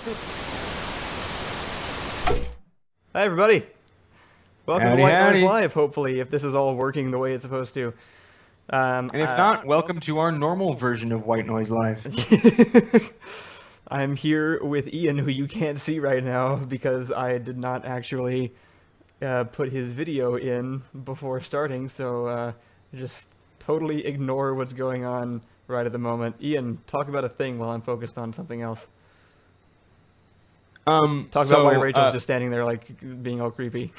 Hi, everybody. Welcome to White Howdy. Noise Live, hopefully, if this is all working the way it's supposed to. And if not, welcome to our normal version of White Noise Live. I'm here with Ian, who you can't see right now because I did not actually put his video in before starting, so just totally ignore what's going on right at the moment. Ian, talk about a thing while I'm focused on something else. Talk about why Rachel's just standing there, like, being all creepy.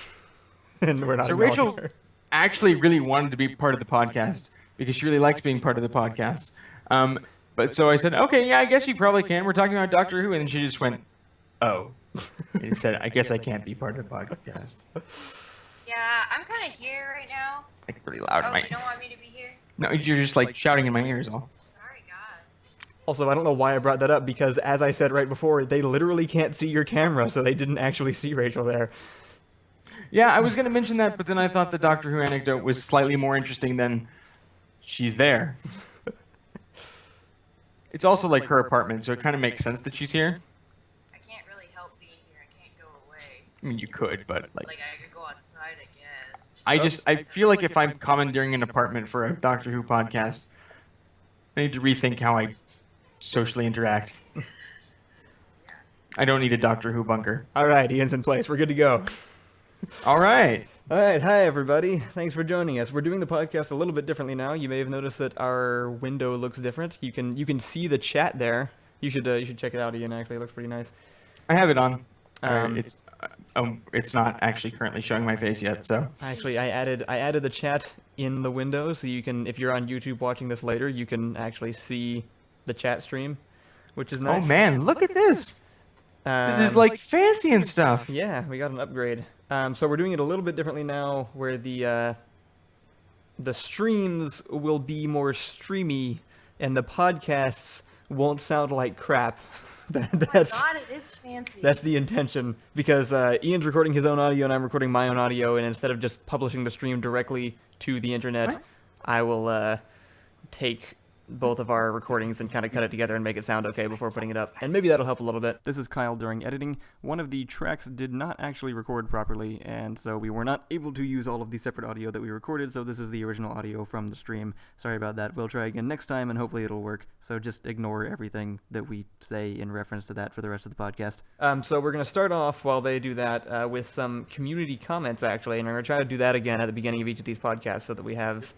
And we're not acknowledging Rachel her. actually really wanted to be part of the podcast because she really likes being part of the podcast. But so I said, okay, yeah, I guess you probably can. We're talking about Doctor Who. And then she just went, oh. And said, I guess I can't be part of the podcast. Yeah, I'm kind of here right now. Like really loud. Oh, you don't want me to be here? No, you're just like shouting in my ears all. Sorry, God. Also, I don't know why I brought that up, because as I said right before, they literally can't see your camera, so they didn't actually see Rachel there. Yeah, I was going to mention that, but then I thought the Doctor Who anecdote was slightly more interesting than she's there. It's also like her apartment, so it kind of makes sense that she's here. I can't really help being here. I can't go away. I mean, you could, but like I could go outside, I guess. I feel like if I'm commandeering an apartment for a Doctor Who podcast, I need to rethink how I socially interact. I don't need a Doctor Who bunker. All right, Ian's in place. We're good to go. All right. All right, hi everybody. Thanks for joining us. We're doing the podcast a little bit differently now. You may have noticed that our window looks different. You can see the chat there. You should check it out, Ian. Actually, it looks pretty nice. I have it on. It's not actually currently showing my face yet, so. Actually, I added the chat in the window, so you can, if you're on YouTube watching this later, you can actually see the chat stream, which is nice. Oh man, look at this. This is like fancy and stuff. Yeah, we got an upgrade. So we're doing it a little bit differently now, where the streams will be more streamy, and the podcasts won't sound like crap. That's, oh my God, it is fancy. That's the intention, because Ian's recording his own audio and I'm recording my own audio, and instead of just publishing the stream directly to the internet, I will take both of our recordings and kind of cut it together and make it sound okay before putting it up. And maybe that'll help a little bit. This is Kyle during editing. One of the tracks did not actually record properly, and so we were not able to use all of the separate audio that we recorded, so this is the original audio from the stream. Sorry about that. We'll try again next time, and hopefully it'll work. So just ignore everything that we say in reference to that for the rest of the podcast. So we're going to start off, while they do that, with some community comments, actually, and we're going to try to do that again at the beginning of each of these podcasts so that we have...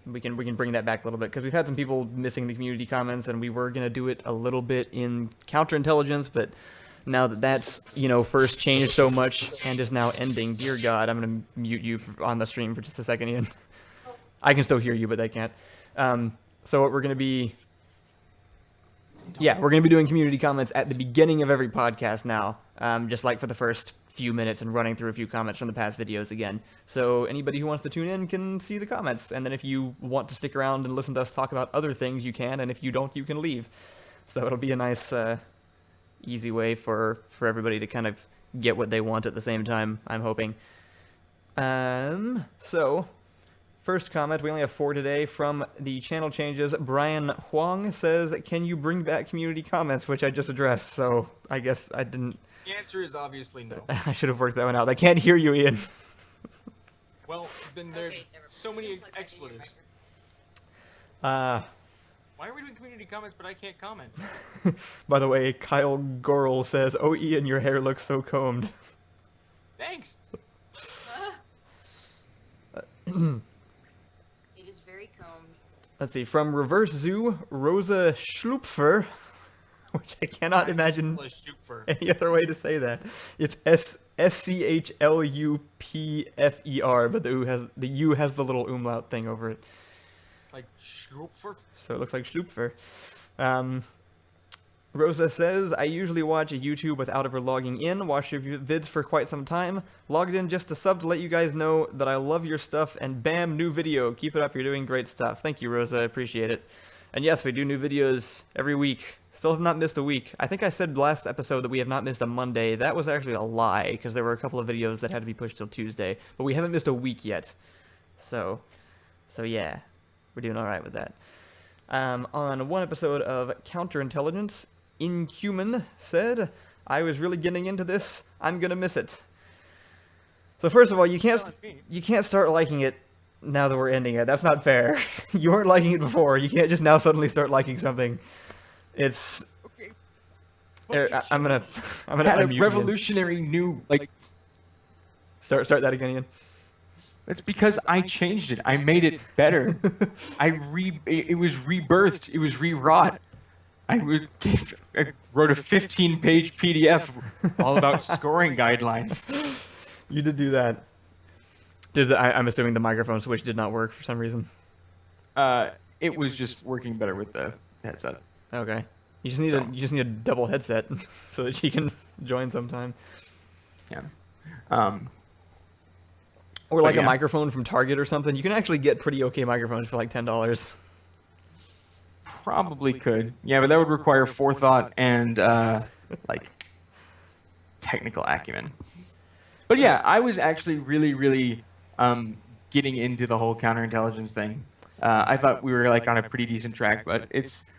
We can bring that back a little bit, because we've had some people missing the community comments, and we were going to do it a little bit in counterintelligence, but now that that's, first changed so much and is now ending, dear God, I'm going to mute you on the stream for just a second, Ian. I can still hear you, but they can't. So what we're going to be... Yeah, we're going to be doing community comments at the beginning of every podcast now, just like for the first few minutes, and running through a few comments from the past videos again. So anybody who wants to tune in can see the comments, and then if you want to stick around and listen to us talk about other things, you can, and if you don't, you can leave. So it'll be a nice, easy way for everybody to kind of get what they want at the same time, I'm hoping. So... First comment, we only have 4 today, from the channel changes. Brian Huang says, can you bring back community comments, which I just addressed, so I guess I didn't... The answer is obviously no. I should have worked that one out. I can't hear you, Ian. Well, then there are so many expletives. Why are we doing community comments, but I can't comment? By the way, Kyle Gorel says, oh, Ian, your hair looks so combed. Thanks. Let's see, from Reverse Zoo, Rosa Schlupfer, which I cannot imagine any other way to say that. It's SCHLUPFER, but the U has the little umlaut thing over it. Like Schlupfer? So it looks like Schlupfer. Rosa says, I usually watch YouTube without ever logging in, watch your vids for quite some time, logged in just to sub to let you guys know that I love your stuff, and bam, new video. Keep it up, you're doing great stuff. Thank you, Rosa, I appreciate it. And yes, we do new videos every week. Still have not missed a week. I think I said last episode that we have not missed a Monday. That was actually a lie, because there were a couple of videos that had to be pushed till Tuesday, but we haven't missed a week yet. So yeah, we're doing alright with that. On one episode of Counterintelligence, Inhuman said, I was really getting into this. I'm gonna miss it. So first of all, you can't start liking it now that we're ending it. That's not fair. You weren't liking it before. You can't just now suddenly start liking something. It's. I'm gonna had a unmute revolutionary new like. Start that again, Ian. That's because I changed it. I made it better. It was rebirthed. It was rewrought. I wrote a 15-page PDF all about scoring guidelines. You did do that. I'm assuming the microphone switch did not work for some reason. It was just working better with the headset. Okay. You just need a double headset so that she can join sometime. Yeah. Or like a microphone from Target or something. You can actually get pretty okay microphones for like $10. Probably could. Yeah, but that would require forethought and like technical acumen. But yeah, I was actually really getting into the whole counterintelligence thing. I thought we were like on a pretty decent track, but it's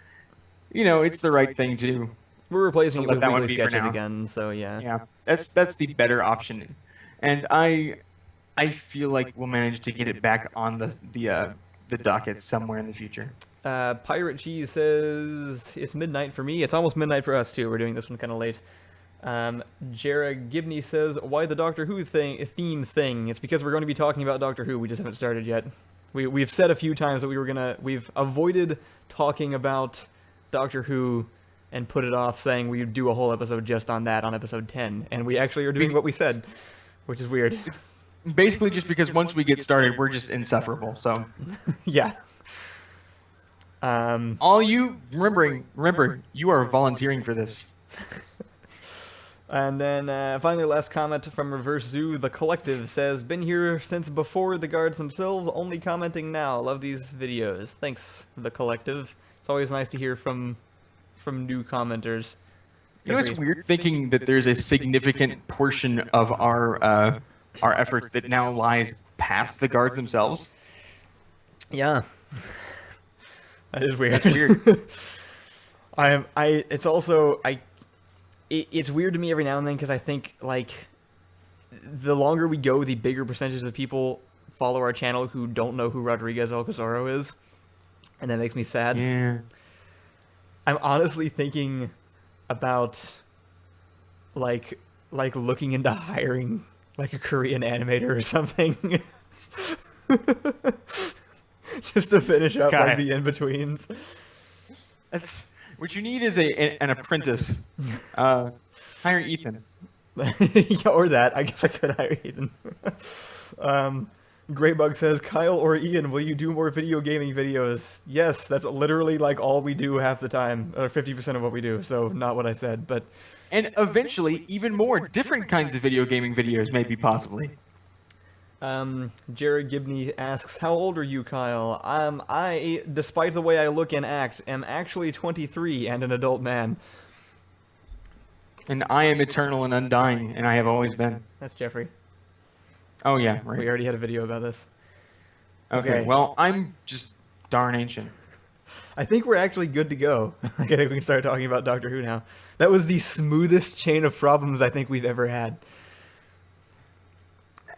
it's the right thing to do. We're replacing it with that one weekly be for sketches now. again, so yeah. Yeah, that's the better option, and I feel like we'll manage to get it back on the docket somewhere in the future. Pirate Cheese says it's midnight for me. It's almost midnight for us too. We're doing this one kind of late. Jara Gibney says, why the Doctor Who theme thing? It's because we're going to be talking about Doctor Who. We just haven't started yet. We've said a few times that we've avoided talking about Doctor Who and put it off, saying we'd do a whole episode just on that on episode 10. And we actually are doing what we said, which is weird. Basically just because once we get started, we're just insufferable, so. Yeah. All you, remember, you are volunteering for this. And then finally, last comment from Reverse Zoo. The Collective says, been here since before the guards themselves, only commenting now. Love these videos. Thanks, The Collective. It's always nice to hear from new commenters. You know, it's weird thinking that there's a significant portion of our efforts that now lies past the guards themselves. Yeah. That is weird. That's weird. It's weird to me every now and then because I think, like, the longer we go, the bigger percentages of people follow our channel who don't know who Rodriguez Alcazaro is. And that makes me sad. Yeah. I'm honestly thinking about, like looking into hiring, like, a Korean animator or something. Just to finish up, like, the in-betweens. That's... What you need is an apprentice. Hire Ethan. Yeah, or that. I guess I could hire Ethan. Greybug says, Kyle or Ian, will you do more video gaming videos? Yes, that's literally like all we do half the time, or 50% of what we do, so not what I said, but... And eventually, even more different kinds of video gaming videos, maybe, possibly. Jared Gibney asks, how old are you, Kyle? I, despite the way I look and act, am actually 23 and an adult man. And I am eternal and undying, and I have always been. That's Jeffrey. Oh, yeah, right. We already had a video about this. Okay, well, I'm just darn ancient. I think we're actually good to go. I think we can start talking about Doctor Who now. That was the smoothest chain of problems I think we've ever had.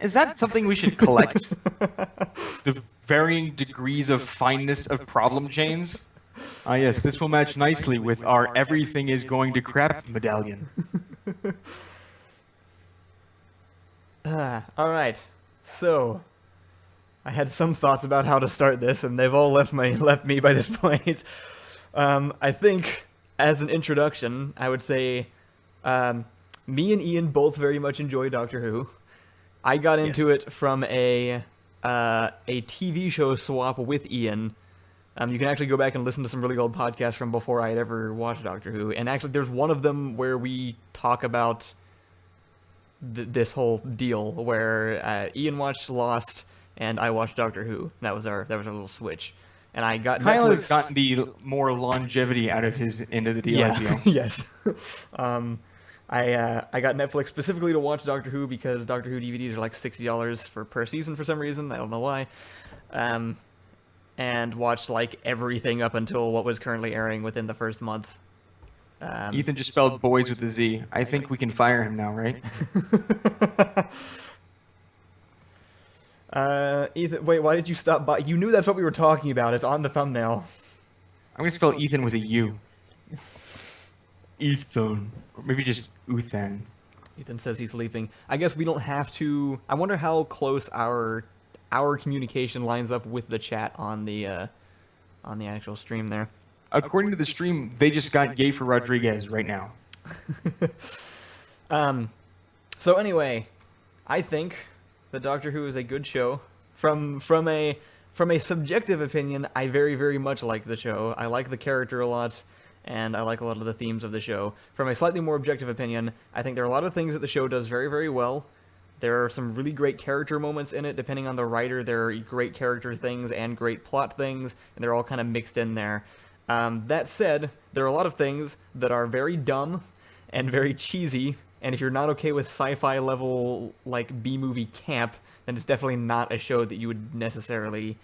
Is that something we should collect? The varying degrees of fineness of problem chains? Ah, yes, this will match nicely with our everything is going to crap medallion. All right. So, I had some thoughts about how to start this, and they've all left me by this point. I think, as an introduction, I would say, me and Ian both very much enjoy Doctor Who. I got into it from a TV show swap with Ian. You can actually go back and listen to some really old podcasts from before I had ever watched Doctor Who. And actually, there's one of them where we talk about this whole deal, where Ian watched Lost and I watched Doctor Who. That was our little switch. And I got Kyle Netflix. has gotten the more longevity out of his end of the deal, I feel. Yes. I got Netflix specifically to watch Doctor Who because Doctor Who DVDs are like $60 per season for some reason. I don't know why. And watched like everything up until what was currently airing within the first month. Ethan just spelled boys with a Z. I think we can fire him now, right? Ethan, wait, why did you stop by? You knew that's what we were talking about. It's on the thumbnail. I'm gonna spell Ethan with a U. Ethan. Or maybe just Uthan. Ethan says he's sleeping. I guess we don't have to. I wonder how close our communication lines up with the chat on the actual stream there. According to the stream, they just got gay for Rodriguez right now. So anyway, I think that Doctor Who is a good show. From a subjective opinion, I very, very much like the show. I like the character a lot, and I like a lot of the themes of the show. From a slightly more objective opinion, I think there are a lot of things that the show does very, very well. There are some really great character moments in it. Depending on the writer, there are great character things and great plot things, and they're all kind of mixed in there. That said, there are a lot of things that are very dumb and very cheesy, and if you're not okay with sci-fi level, like, B-movie camp, then it's definitely not a show that you would necessarily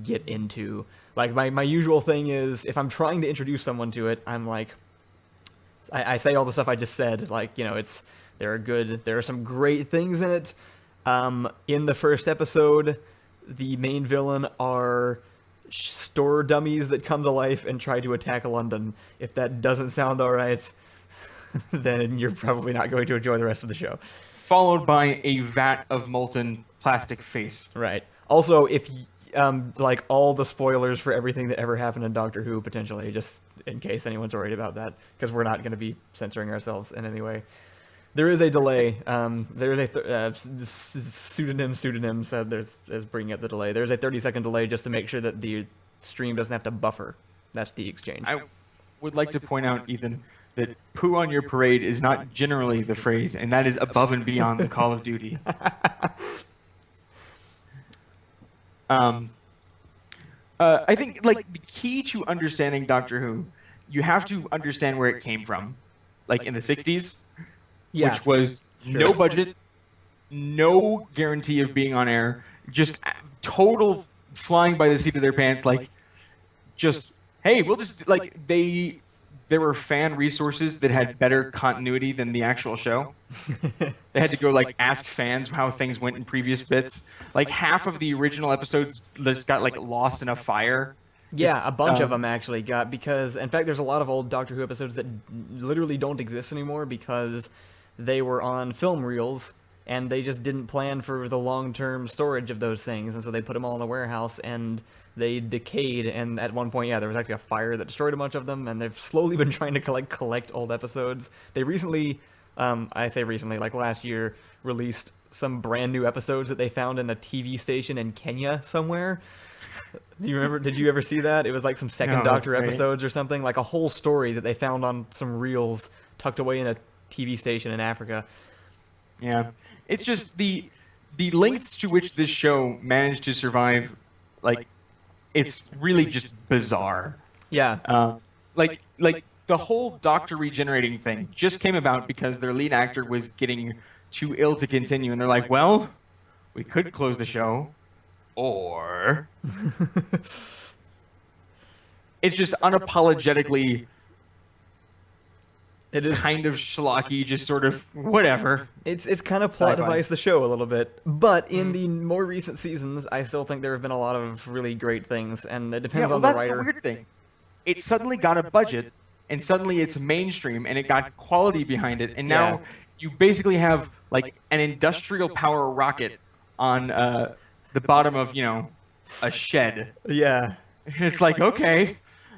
get into. Like, my usual thing is, if I'm trying to introduce someone to it, I'm like, I say all the stuff I just said, like, you know, there are some great things in it. In the first episode, the main villain are store dummies that come to life and try to attack London. If that doesn't sound alright, then you're probably not going to enjoy the rest of the show. Followed by a vat of molten plastic face. Right. Also, if like all the spoilers for everything that ever happened in Doctor Who, potentially, just in case anyone's worried about that, because we're not going to be censoring ourselves in any way. There is a delay. There is a pseudonym said is bringing up the delay. There's a 30-second delay just to make sure that the stream doesn't have to buffer. That's the exchange. I would like to point out, Ethan, that "poo on your parade" is not generally the phrase, and that is above and beyond the Call of Duty. I think, like, the key to understanding Doctor Who, you have to understand where it came from. Like, in the 60s, Yeah. which was no budget, no guarantee of being on air, just total flying by the seat of their pants, like, just, hey, we'll just, like, there were fan resources that had better continuity than the actual show. They had to go, like, ask fans how things went in previous bits. Like, half of the original episodes just got, like, lost in a fire. Yeah, a bunch of them actually got, because, in fact, there's a lot of old Doctor Who episodes that literally don't exist anymore because they were on film reels, and they just didn't plan for the long-term storage of those things, and so they put them all in the warehouse, and they decayed, and at one point, yeah, there was actually a fire that destroyed a bunch of them, and they've slowly been trying to collect old episodes. They recently, I say recently, like last year, released some brand new episodes that they found in a TV station in Kenya somewhere. Do you remember? Did you ever see that? It was like some second Doctor episodes or something, like a whole story that they found on some reels tucked away in a TV station in Africa. Yeah, it's just the lengths to which this show managed to survive, like, it's really just bizarre. Yeah. Like the whole Doctor regenerating thing just came about because their lead actor was getting too ill to continue, and they're like, well, we could close the show, or it's just unapologetically, It is kind of schlocky, just sort of whatever. It's kind of plot Sci-fi. device the show a little bit, but in the more recent seasons, I still think there have been a lot of really great things, and it depends on the that's writer. the weird thing. It suddenly got a budget, and suddenly it's mainstream, and it got quality behind it, and now Yeah. you basically have, like, an industrial power rocket on the bottom of, you know, a shed. Yeah. It's like, okay,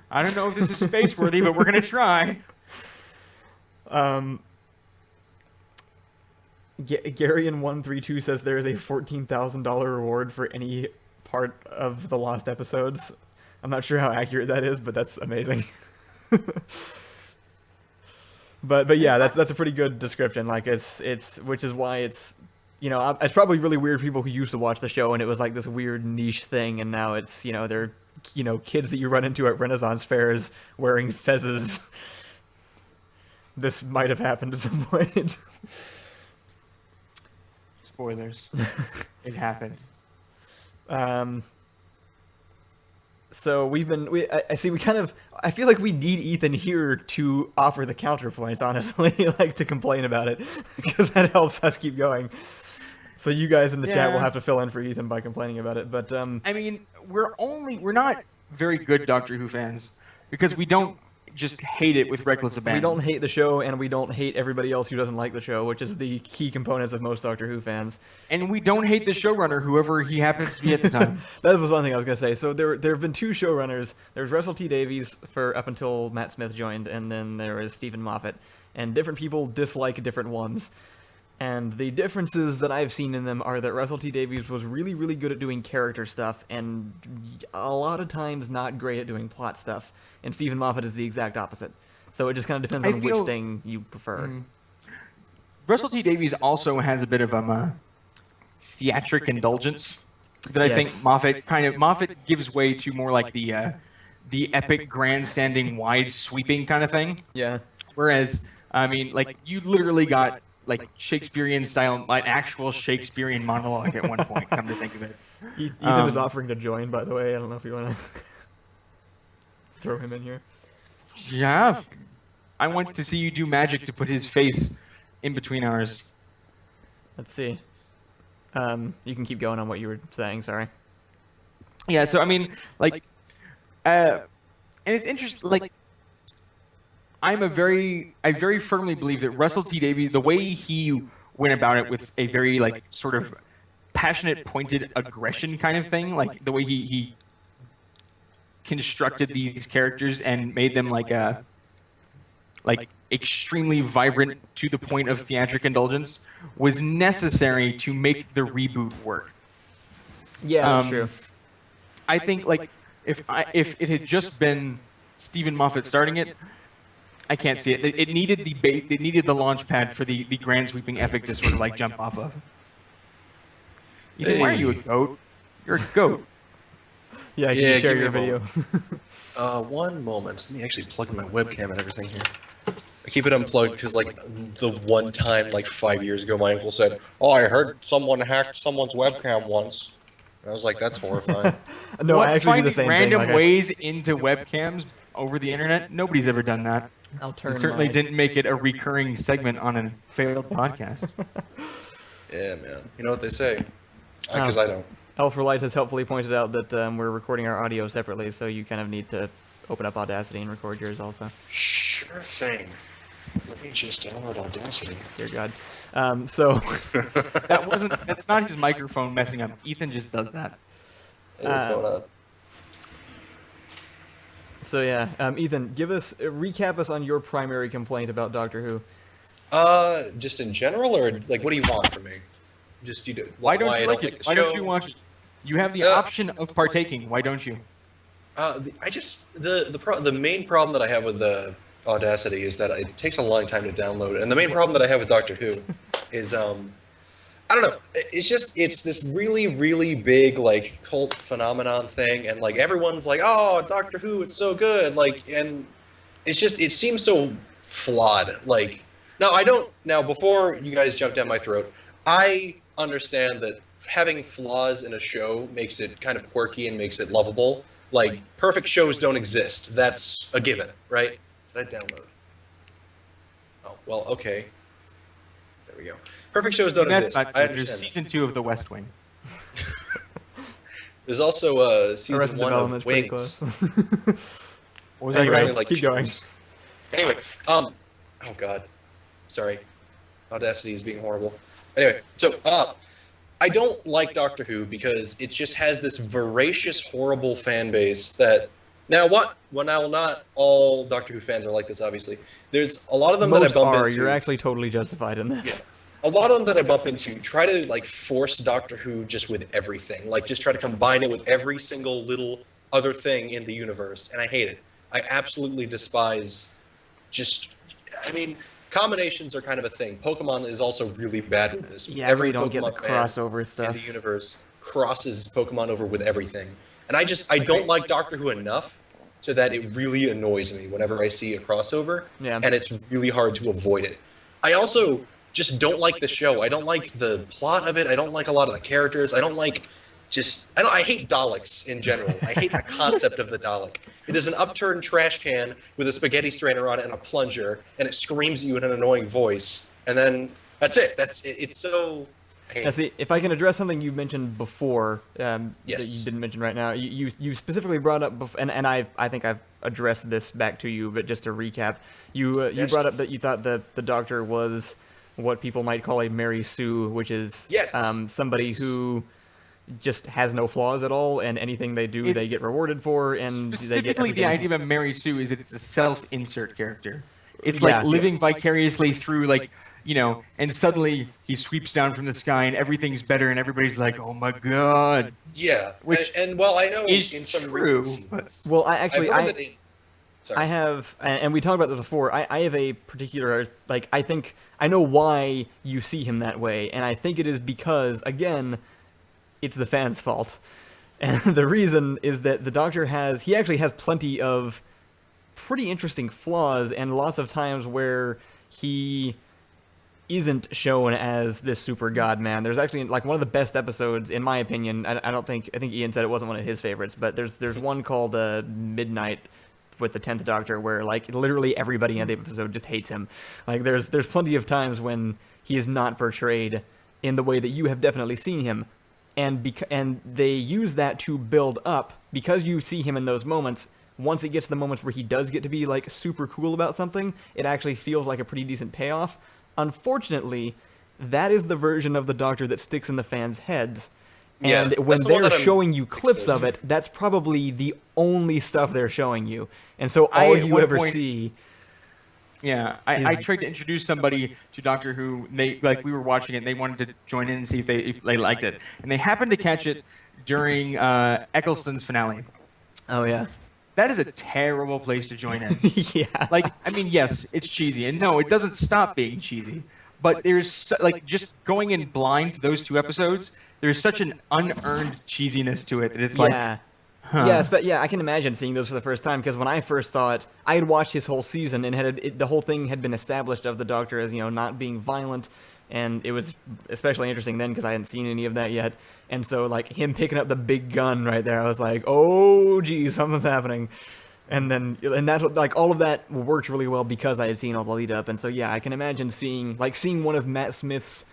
I don't know if this is space worthy, but we're gonna try. Garian132 says there is a $14,000 reward for any part of the lost episodes. I'm not sure how accurate that is, but that's amazing. but yeah, that's a pretty good description. Like, it's which is why it's, you know, it's probably really weird for people who used to watch the show and it was like this weird niche thing, and now it's, you know, they're, you know, kids that you run into at Renaissance fairs wearing fezzes. This might have happened at some point. Spoilers. It happened. So I see I feel like we need Ethan here to offer the counterpoints, honestly, like to complain about it, because that helps us keep going. So you guys in the chat will have to fill in for Ethan by complaining about it. But I mean, we're not very good Doctor Who fans because we don't just hate it with reckless abandon. we don't hate the show, and we don't hate everybody else who doesn't like the show, which is the key components of most Doctor Who fans. And we don't hate the showrunner, whoever he happens to be at the time. That was one thing I was going to say. So there have been two showrunners. There's Russell T Davies for up until Matt Smith joined, and then there is Stephen Moffat. And different people dislike different ones. And the differences that I've seen in them are that Russell T Davies was really, really good at doing character stuff, and a lot of times not great at doing plot stuff. And Stephen Moffat is the exact opposite. So it just kind of depends on which thing you prefer. Russell T Davies also has a bit of theatric indulgence that I think Moffat gives way to more like the epic, grandstanding, wide sweeping kind of thing. Yeah. Whereas, I mean, like you literally got like Shakespearean style, like actual Shakespearean monologue at one point. Come to think of it, Ethan is offering to join. By the way, I don't know if you want to throw him in here. Yeah, I want to see you do magic to put his face in between ours. Let's see. You can keep going on what you were saying. Sorry. Yeah, so I mean, like, and it's interesting. Like, I very firmly believe that Russell T Davies, the way he went about it with a very like sort of passionate, pointed aggression kind of thing, like the way he constructed these characters and made them like extremely vibrant to the point of theatric indulgence, was necessary to make the reboot work. Yeah, that's true. I think like if it had just been Stephen Moffat starting it, I can't see it. It needed it needed the launch pad for the grand sweeping epic to sort of like jump off of. Ethan, why are you a goat? You're a goat. Yeah, can you share your video? One moment. Let me actually plug in my webcam and everything here. I keep it unplugged because, like, the one time, like 5 years ago, my uncle said, "Oh, I heard someone hacked someone's webcam once." And I was like, "That's horrifying." No, I actually do the same random thing. Like ways into webcams over the internet. Nobody's ever done that. I'll turn. It certainly my... didn't make it a recurring segment on a failed podcast. Yeah, man. You know what they say? Because I don't. L for Light has helpfully pointed out that we're recording our audio separately, so you kind of need to open up Audacity and record yours also. Sure thing. Let me just download Audacity. Dear God. That's not his microphone messing up. Ethan just does that. Hey, what's going on? So yeah, Ethan, recap us on your primary complaint about Doctor Who. Just in general, or like, what do you want from me? Just you do. Why don't you like it? Why don't you watch it? You have the option of partaking. Why don't you? The main problem that I have with the Audacity is that it takes a long time to download, and the main problem that I have with Doctor Who is I don't know. It's this really, really big like cult phenomenon thing, and like everyone's like, "Oh, Doctor Who, it's so good!" Like, and it seems so flawed. Like, now before you guys jump down my throat, I understand that having flaws in a show makes it kind of quirky and makes it lovable. Like, perfect shows don't exist. That's a given, right? Did I download? Oh, well, okay. There we go. Perfect shows don't exist. That's not I true. There's understand season 2 of The West Wing. There's also season Arrested 1 Development's of Wings. pretty close. What was that Anyway, about? Like keep going. cheese. Anyway, oh god, sorry, Audacity is being horrible. Anyway, so I don't like Doctor Who because it just has this voracious, horrible fan base that. Now what? Well, now not all Doctor Who fans are like this. Obviously, there's a lot of them that I Most bump are. into. You're actually totally justified in this. Yeah. A lot of them that I bump into try to like force Doctor Who just with everything, like just try to combine it with every single little other thing in the universe, and I hate it. I absolutely despise combinations are kind of a thing. Pokemon is also really bad with this. Yeah, Every we don't get the Pokemon fan crossover stuff. in the universe crosses Pokemon over with everything. And I don't like Doctor Who enough so that it really annoys me whenever I see a crossover, Yeah. and it's really hard to avoid it. I also just don't like the show. I don't like the plot of it. I don't like a lot of the characters. I don't like I hate Daleks in general. I hate the concept of the Dalek. It is an upturned trash can with a spaghetti strainer on it and a plunger, and it screams at you in an annoying voice. And then that's it. It's so. Now, see, if I can address something you mentioned before that Yes. you didn't mention right now, you specifically brought up, and I think I've addressed this back to you, but just to recap, you Yes. brought up that you thought the Doctor was what people might call a Mary Sue, which is Yes. somebody Yes. who just has no flaws at all, and anything they do, they It's get rewarded for, and they get Specifically, the everything. idea of a Mary Sue is that it's a self-insert character. It's Yeah. like living vicariously through, like, you know, and suddenly he sweeps down from the sky and everything's better and everybody's like, oh my god. Yeah. Which and well, I know is in some true, recent but- seasons. Well, I've heard that in- Sorry. I have, and we talked about this before, I have a particular, like, I think, I know why you see him that way, and I think it is because, again, it's the fans' fault. And the reason is that the Doctor he actually has plenty of pretty interesting flaws, and lots of times where he isn't shown as this super god man. There's actually, like, one of the best episodes, in my opinion, I think Ian said it wasn't one of his favorites, but there's one called Midnight with the 10th Doctor where, like, literally everybody in the episode just hates him. Like, there's plenty of times when he is not portrayed in the way that you have definitely seen him, and they use that to build up, because you see him in those moments. Once it gets to the moments where he does get to be, like, super cool about something, it actually feels like a pretty decent payoff. Unfortunately, that is the version of the Doctor that sticks in the fans' heads. Yeah, And when that's the one they're that I'm showing you clips exposed of to. it, that's probably the only stuff they're showing you. And so I, all at you one ever point- see... Yeah, I tried to introduce somebody to Doctor Who. We were watching it, and they wanted to join in and see if they liked it, and they happened to catch it during Eccleston's finale. Oh, yeah. That is a terrible place to join in. Yeah. Like, I mean, yes, it's cheesy, and no, it doesn't stop being cheesy. But like, just going in blind to those two episodes, there's such an unearned cheesiness to it that it's like, Yeah. huh. Yes, but yeah, I can imagine seeing those for the first time, because when I first saw it, I had watched his whole season, and the whole thing had been established of the Doctor as, not being violent, and it was especially interesting then because I hadn't seen any of that yet. And so, like, him picking up the big gun right there, I was like, oh, geez, something's happening. And that, like, all of that worked really well because I had seen all the lead up. And so, yeah, I can imagine seeing one of Matt Smith's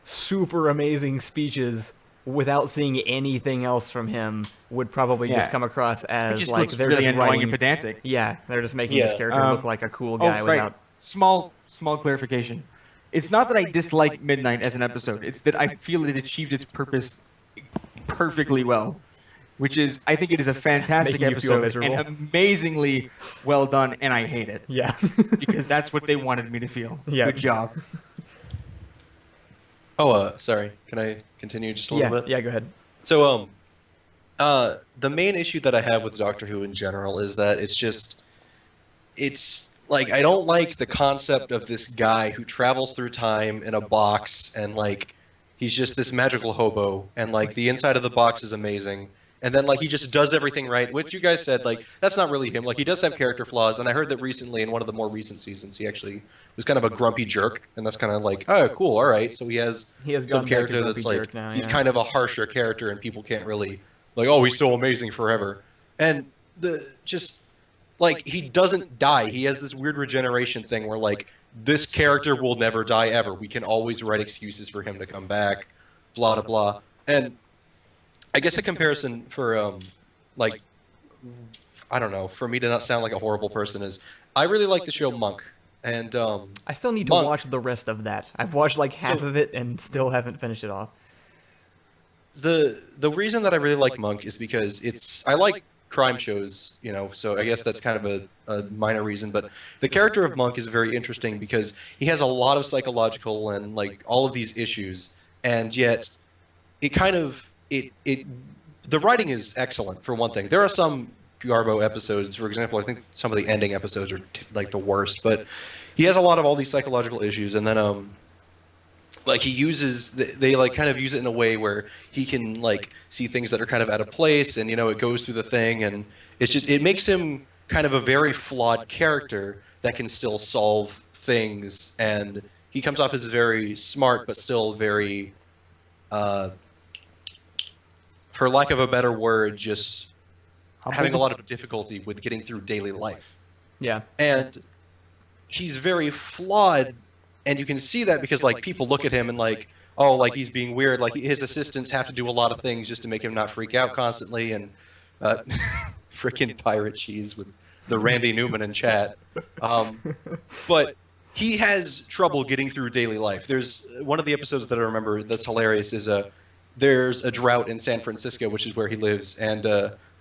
super amazing speeches without seeing anything else from him would probably just Yeah. come across It as, just like, looks they're really just annoying writing, and pedantic. yeah, they're just making this Yeah. character look like a cool guy right. without... Small clarification. It's not that I dislike Midnight as an episode. It's that I feel it achieved its purpose perfectly well, which is I think it is a fantastic Making you feel episode and miserable. amazingly well done, and I hate it Yeah. because that's what they wanted me to feel. Yeah. Good job. Oh, sorry. Can I continue just a little Yeah, bit? yeah, go ahead. So, the main issue that I have with Doctor Who in general is that it's like, I don't like the concept of this guy who travels through time in a box, and, like, he's just this magical hobo, and, like, the inside of the box is amazing. And then, like, he just does everything right, which you guys said, like, that's not really him. Like, he does have character flaws, and I heard that recently in one of the more recent seasons, he actually was kind of a grumpy jerk, and that's kind of like, oh, cool, all right. So he has He has some gone back to character grumpy that's like, jerk now, he's yeah. kind of a harsher character, and people can't really, like, oh, he's so amazing forever. And like, he doesn't die. He has this weird regeneration thing where, like, this character will never die ever. We can always write excuses for him to come back, blah, blah, blah. And I guess a comparison for, like, I don't know, for me to not sound like a horrible person is, I really like the show Monk. And, I still need to Monk. watch the rest of that. I've watched, like, half of it and still haven't finished it off. the reason that I really like Monk is because I like crime shows, so I guess that's kind of a minor reason, but the character of Monk is very interesting because he has a lot of psychological and, like, all of these issues, and yet it kind of the writing is excellent, for one thing. There are some Garbo episodes, for example, I think some of the ending episodes are like the worst, but he has a lot of all these psychological issues, and then like, they like kind of use it in a way where he can, like, see things that are kind of out of place, and it goes through the thing, and it makes him kind of a very flawed character that can still solve things, and he comes off as very smart but still very for lack of a better word, just having a lot of difficulty with getting through daily life. Yeah. And he's very flawed, and you can see that because like people look at him and like, oh, like he's being weird. Like his assistants have to do a lot of things just to make him not freak out constantly, and freaking pirate cheese with the Randy Newman in chat. But he has trouble getting through daily life. There's one of the episodes that I remember that's hilarious is there's a drought in San Francisco, which is where he lives, and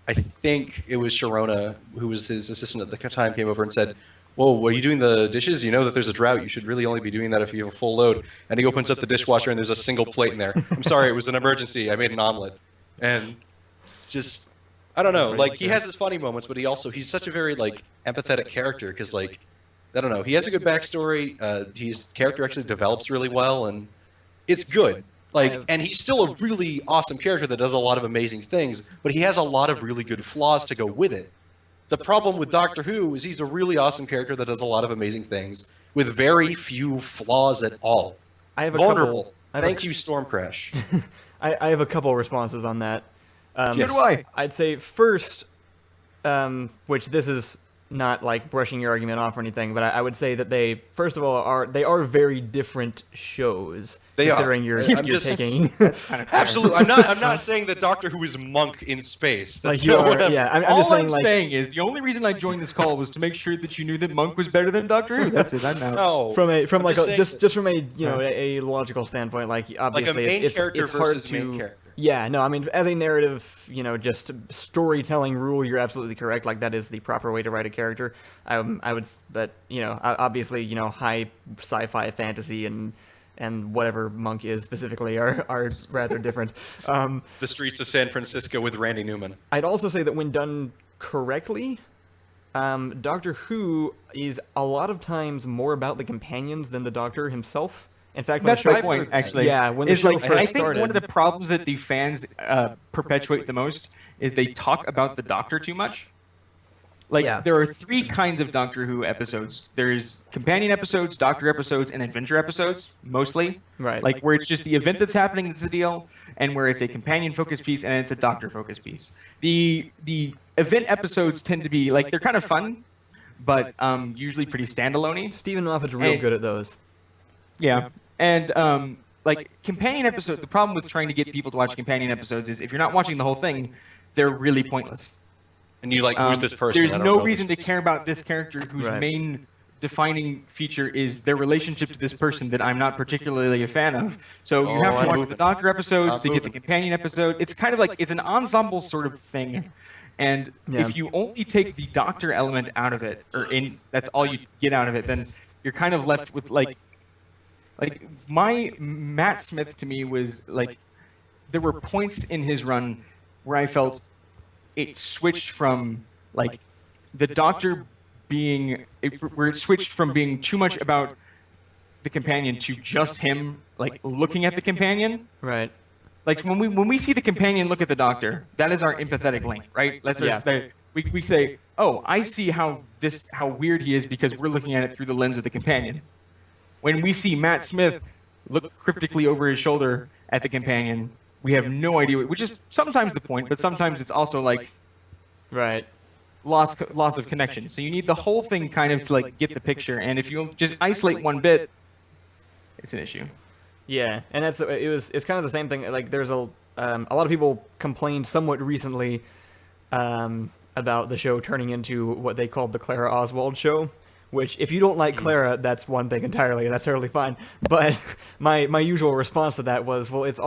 I think it was Sharona, who was his assistant at the time, came over and said, "Whoa, are you doing the dishes? You know that there's a drought. You should really only be doing that if you have a full load." And he opens up the dishwasher and there's a single plate in there. "I'm sorry, it was an emergency. I made an omelet." And just, I don't know. Like, he has his funny moments, but he's such a very, like, empathetic character because, like, I don't know. He has a good backstory. His character actually develops really well, and it's good. Like, and he's still a really awesome character that does a lot of amazing things, but he has a lot of really good flaws to go with it. The problem with Doctor Who is he's a really awesome character that does a lot of amazing things with very few flaws at all. I have a Vulnerable. couple. Thank you, Stormcrash. I have a couple responses on that. So do I. I'd say first, which this is not like brushing your argument off or anything, but I would say that they, first of all, are very different shows. They considering are. You're I'm just taking. That's kind of fair. Absolutely. I'm not saying that Doctor Who is Monk in space. That's Like you not are, what I'm yeah. saying. I'm just All saying, I'm like, saying is the only reason I joined this call was to make sure that you knew that Monk was better than Doctor Who. That's it. I'm out. No. from I'm like saying just from a a logical standpoint, like obviously main it's character hard versus to main character. Yeah, no, I mean as a narrative, just storytelling rule, you're absolutely correct. Like that is the proper way to write a character. I would, but obviously high sci-fi fantasy and whatever Monk is specifically are rather different. The Streets of San Francisco with Randy Newman. I'd also say that when done correctly, Doctor Who is a lot of times more about the companions than the Doctor himself. In fact, when That's the show, my point, actually. Yeah, when the is show like, first I think started, one of the problems that the fans perpetuate the most is they talk about the Doctor too much. Like, Yeah. there are 3 kinds of Doctor Who episodes. There's companion episodes, Doctor episodes, and adventure episodes, mostly. Right. Like, where it's just the event that's happening that's the deal, and where it's a companion-focused piece and it's a Doctor-focused piece. The event episodes tend to be, like, they're kind of fun, but usually pretty standalone-y. Stephen Moffat's real And- good at those. Yeah. And, like, companion episodes, the problem with trying to get people to watch companion episodes is if you're not watching the whole thing, they're really pointless. And you like, who's this person? There's I don't no know reason this to care about this character whose Right. main defining feature is their relationship to this person that I'm not particularly a fan of. So you have to watch the Doctor episodes to get the companion episode. It's kind of like, it's an ensemble sort of thing. And Yeah. if you only take the Doctor element out of it, that's all you get out of it, then you're kind of left with like my Matt Smith to me was like, there were points in his run where I felt it switched from like the Doctor where it switched from being too much about the companion to just him like looking at the companion. Right. Like when we see the companion look at the Doctor, that is our empathetic link, right? We say, oh, I see how weird he is because we're looking at it through the lens of the companion. When we see Matt Smith look cryptically over his shoulder at the companion, we have no idea, which is sometimes the point, but sometimes it's also like Right. loss of connection. So you need the whole thing kind of to like get the picture, and if you just isolate one bit, it's an issue. Yeah, and it's kind of the same thing. Like there's a lot of people complained somewhat recently about the show turning into what they called the Clara Oswald show. Which, if you don't like Clara, that's one thing entirely, and that's totally fine. But my usual response to that was, well, it's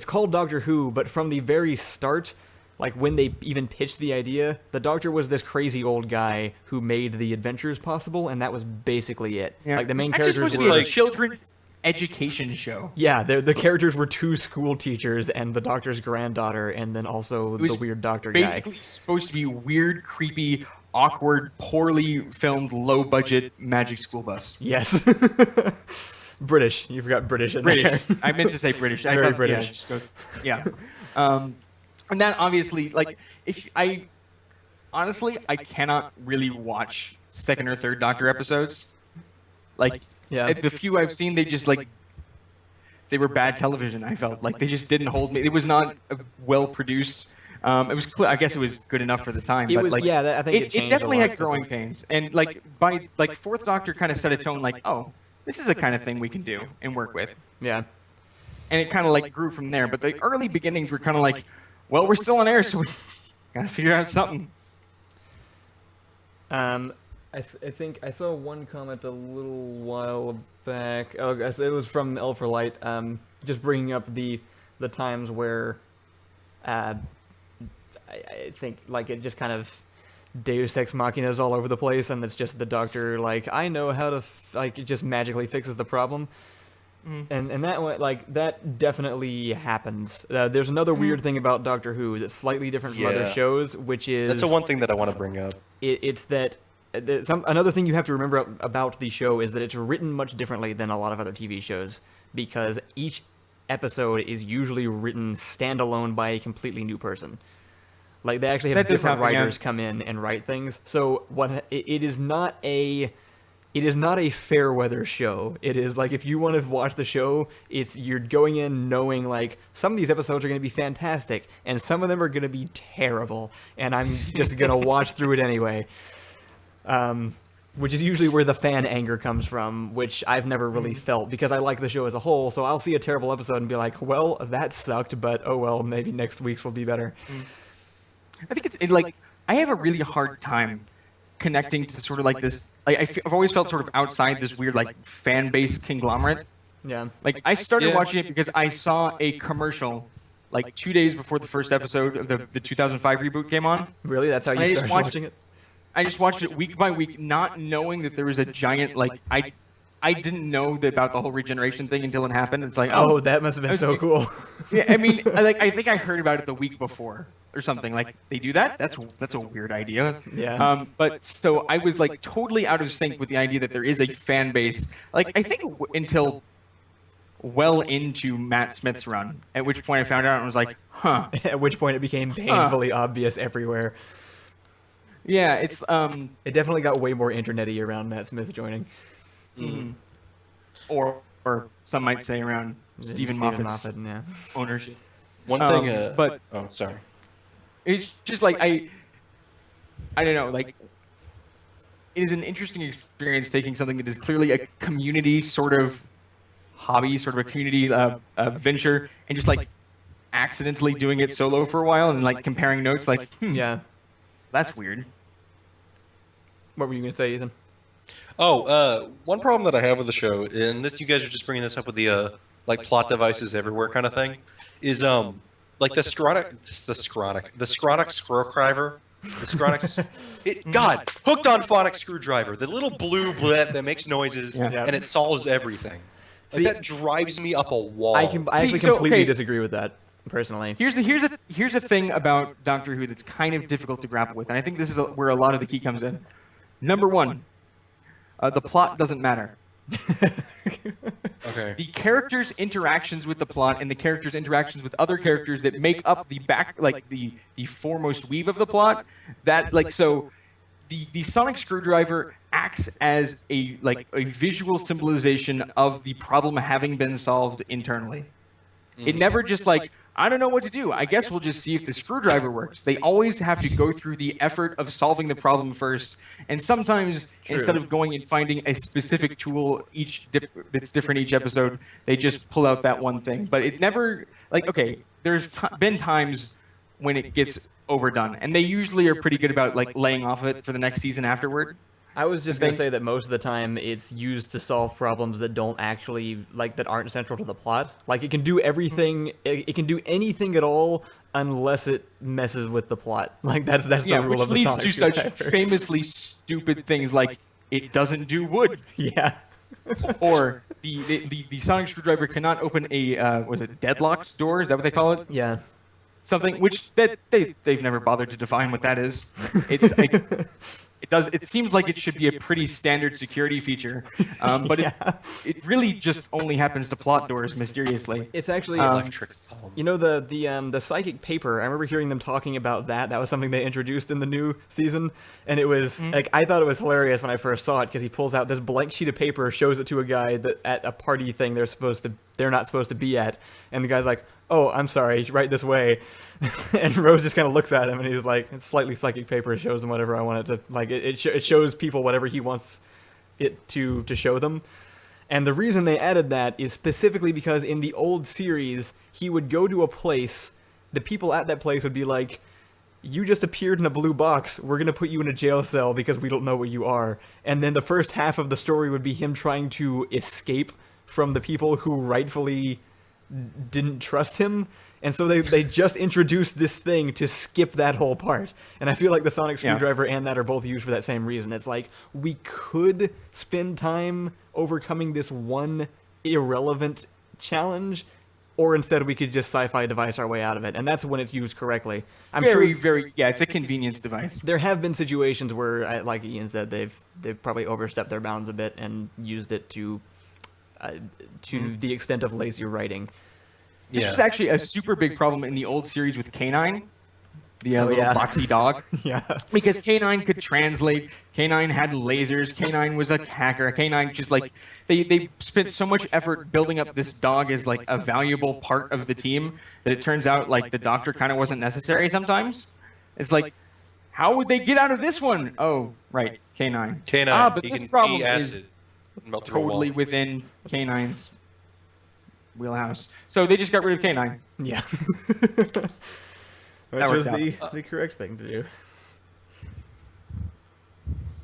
called Doctor Who, but from the very start, like when they even pitched the idea, the Doctor was this crazy old guy who made the adventures possible, and that was basically it. Yeah. Like the main It's characters supposed to were be a like, children's education show. yeah, the characters were 2 school teachers and the Doctor's granddaughter, and then also It was the weird Doctor guy. basically supposed to be weird, creepy, awkward, poorly filmed, low-budget magic school bus. Yes. British. You forgot British in British. there. I meant to say British. I Very thought, British. Yeah, just go, yeah. And that obviously, like, honestly, I cannot really watch 2nd or 3rd Doctor episodes. Like, Yeah. the few I've seen, they just, like, they were bad television. I felt like they just didn't hold me. It was not well produced. It was I guess it was good enough for the time, It but was, like yeah, I think it it changed definitely a lot. had growing pains. And like by like Fourth Doctor kind of set a tone like, oh, this is the kind of thing we can do and work with. Yeah. And it kind of like grew from there. But the early beginnings were kind of like, well, we're still on air, so we gotta figure out something. I think I saw one comment a little while back. Oh, it was from L for Light. Just bringing up the times where, I think like it just kind of Deus Ex Machinas all over the place, and it's just the Doctor like, I know how to like it just magically fixes the problem. And that like that definitely happens. There's another weird thing about Doctor Who that's slightly different from other Yeah. shows, which is That's the one thing that I want to bring up. it's that another thing you have to remember about the show is that it's written much differently than a lot of other TV shows, because each episode is usually written standalone by a completely new person. Like they actually have That does different happen, yeah. writers come in and write things. So it is not a fair weather show. It is like, if you want to watch the show, you're going in knowing like some of these episodes are going to be fantastic and some of them are going to be terrible, and I'm just going to watch through it anyway. Which is usually where the fan anger comes from, which I've never really felt, because I like the show as a whole. So I'll see a terrible episode and be like, well, that sucked, but oh well, maybe next week's will be better. I think it's like I have a really hard time connecting to sort of like this. I've always felt sort of outside this weird like fan base conglomerate. Yeah. Like I started watching it because I saw a commercial like 2 days before the first episode of the 2005 reboot came on. Really? That's how I you just started watching it? I just watched it week by week, not knowing that there was a giant like I didn't know about the whole regeneration thing until it happened. It's like, Oh, that must have been so cool. yeah, I mean, I think I heard about it the week before or something. Like they do that? That's a weird idea. Yeah. But so I was like totally out of sync with the idea that there is a fan base. Like I think until well into Matt Smith's run, at which point I found out and was like, huh. At which point it became painfully obvious everywhere. Yeah, it's It definitely got way more internet-y around Matt Smith joining. or some might say around Stephen Moffat's yeah. ownership. One thing, but oh, sorry. it's just like I don't know, like it is an interesting experience taking something that is clearly a community sort of hobby, sort of a community venture, and just like accidentally doing it solo for a while and like comparing notes, like Yeah. that's weird. What were you going to say, Ethan? Oh, one problem that I have with the show, and this you guys are just bringing this up with the like plot devices everywhere kind of thing, is like the scrotic screwdriver. God, hooked on phonic screwdriver, the little blue blit that makes noises Yeah. and it solves everything. Like, See, that drives me up a wall. I See, actually so, completely okay. disagree with that, personally. Here's the thing about Doctor Who that's kind of difficult to grapple with, and I think this is where a lot of the key comes in. Number one, the plot doesn't matter. Okay. The characters' interactions with the plot and the characters' interactions with other characters that make up the the foremost weave of the plot. That like so, the sonic screwdriver acts as a visual symbolization of the problem having been solved internally. It never just like, I don't know what to do, I guess we'll just see if the screwdriver works. They always have to go through the effort of solving the problem first, and sometimes instead of going and finding a specific tool that's different each episode, they just pull out that one thing. But it never, like, okay, there's been times when it gets overdone, and they usually are pretty good about like laying off it for the next season afterward. I was just going to Thanks. say that most of the time it's used to solve problems that don't actually, that aren't central to the plot. Like, it can do everything, it can do anything at all unless it messes with the plot. Like, that's the rule which of the leads sonic to such screwdriver. famously stupid things like it doesn't do wood. Yeah. Or the sonic screwdriver cannot open a deadlocked door? Is that what they call it? Yeah. Something which that they've never bothered to define what that is. It's like, It seems like it should be a pretty standard security feature, but it really just only happens to plot doors mysteriously. It's actually Electric thumb. you know the psychic paper. I remember hearing them talking about that. That was something they introduced in the new season, and it was like I thought it was hilarious when I first saw it because he pulls out this blank sheet of paper, shows it to a guy that at a party thing they're not supposed to be at, and the guy's like, "Oh, I'm sorry, right this way," and Rose just kind of looks at him and he's like, "It's slightly psychic paper. It shows him whatever I want it to like. It shows people whatever he wants it to show them." And the reason they added that is specifically because in the old series, he would go to a place, the people at that place would be like, "You just appeared in a blue box, we're going to put you in a jail cell because we don't know what you are." And then the first half of the story would be him trying to escape from the people who rightfully didn't trust him. And so they just introduced this thing to skip that whole part. And I feel like the sonic screwdriver and that are both used for that same reason. It's like, we could spend time overcoming this one irrelevant challenge, or instead we could just sci-fi device our way out of it. And that's when it's used correctly. I'm sure It's a convenience device. there have been situations where, like Ian said, they've probably overstepped their bounds a bit and used it to the extent of lazy writing. This was actually a super big problem in the old series with K9, the little boxy dog. Yeah. Because K9 could translate, K9 had lasers, K9 was a hacker, K9 just like, they spent so much effort building up this dog as like a valuable part of the team that it turns out like the doctor kind of wasn't necessary sometimes. It's like, how would they get out of this one? Oh, right, K9. K9. But he this can problem eat is acid. Melt through a totally wall. within K9's wheelhouse. So they just got rid of K9. Yeah. Which worked was out. the correct thing to do.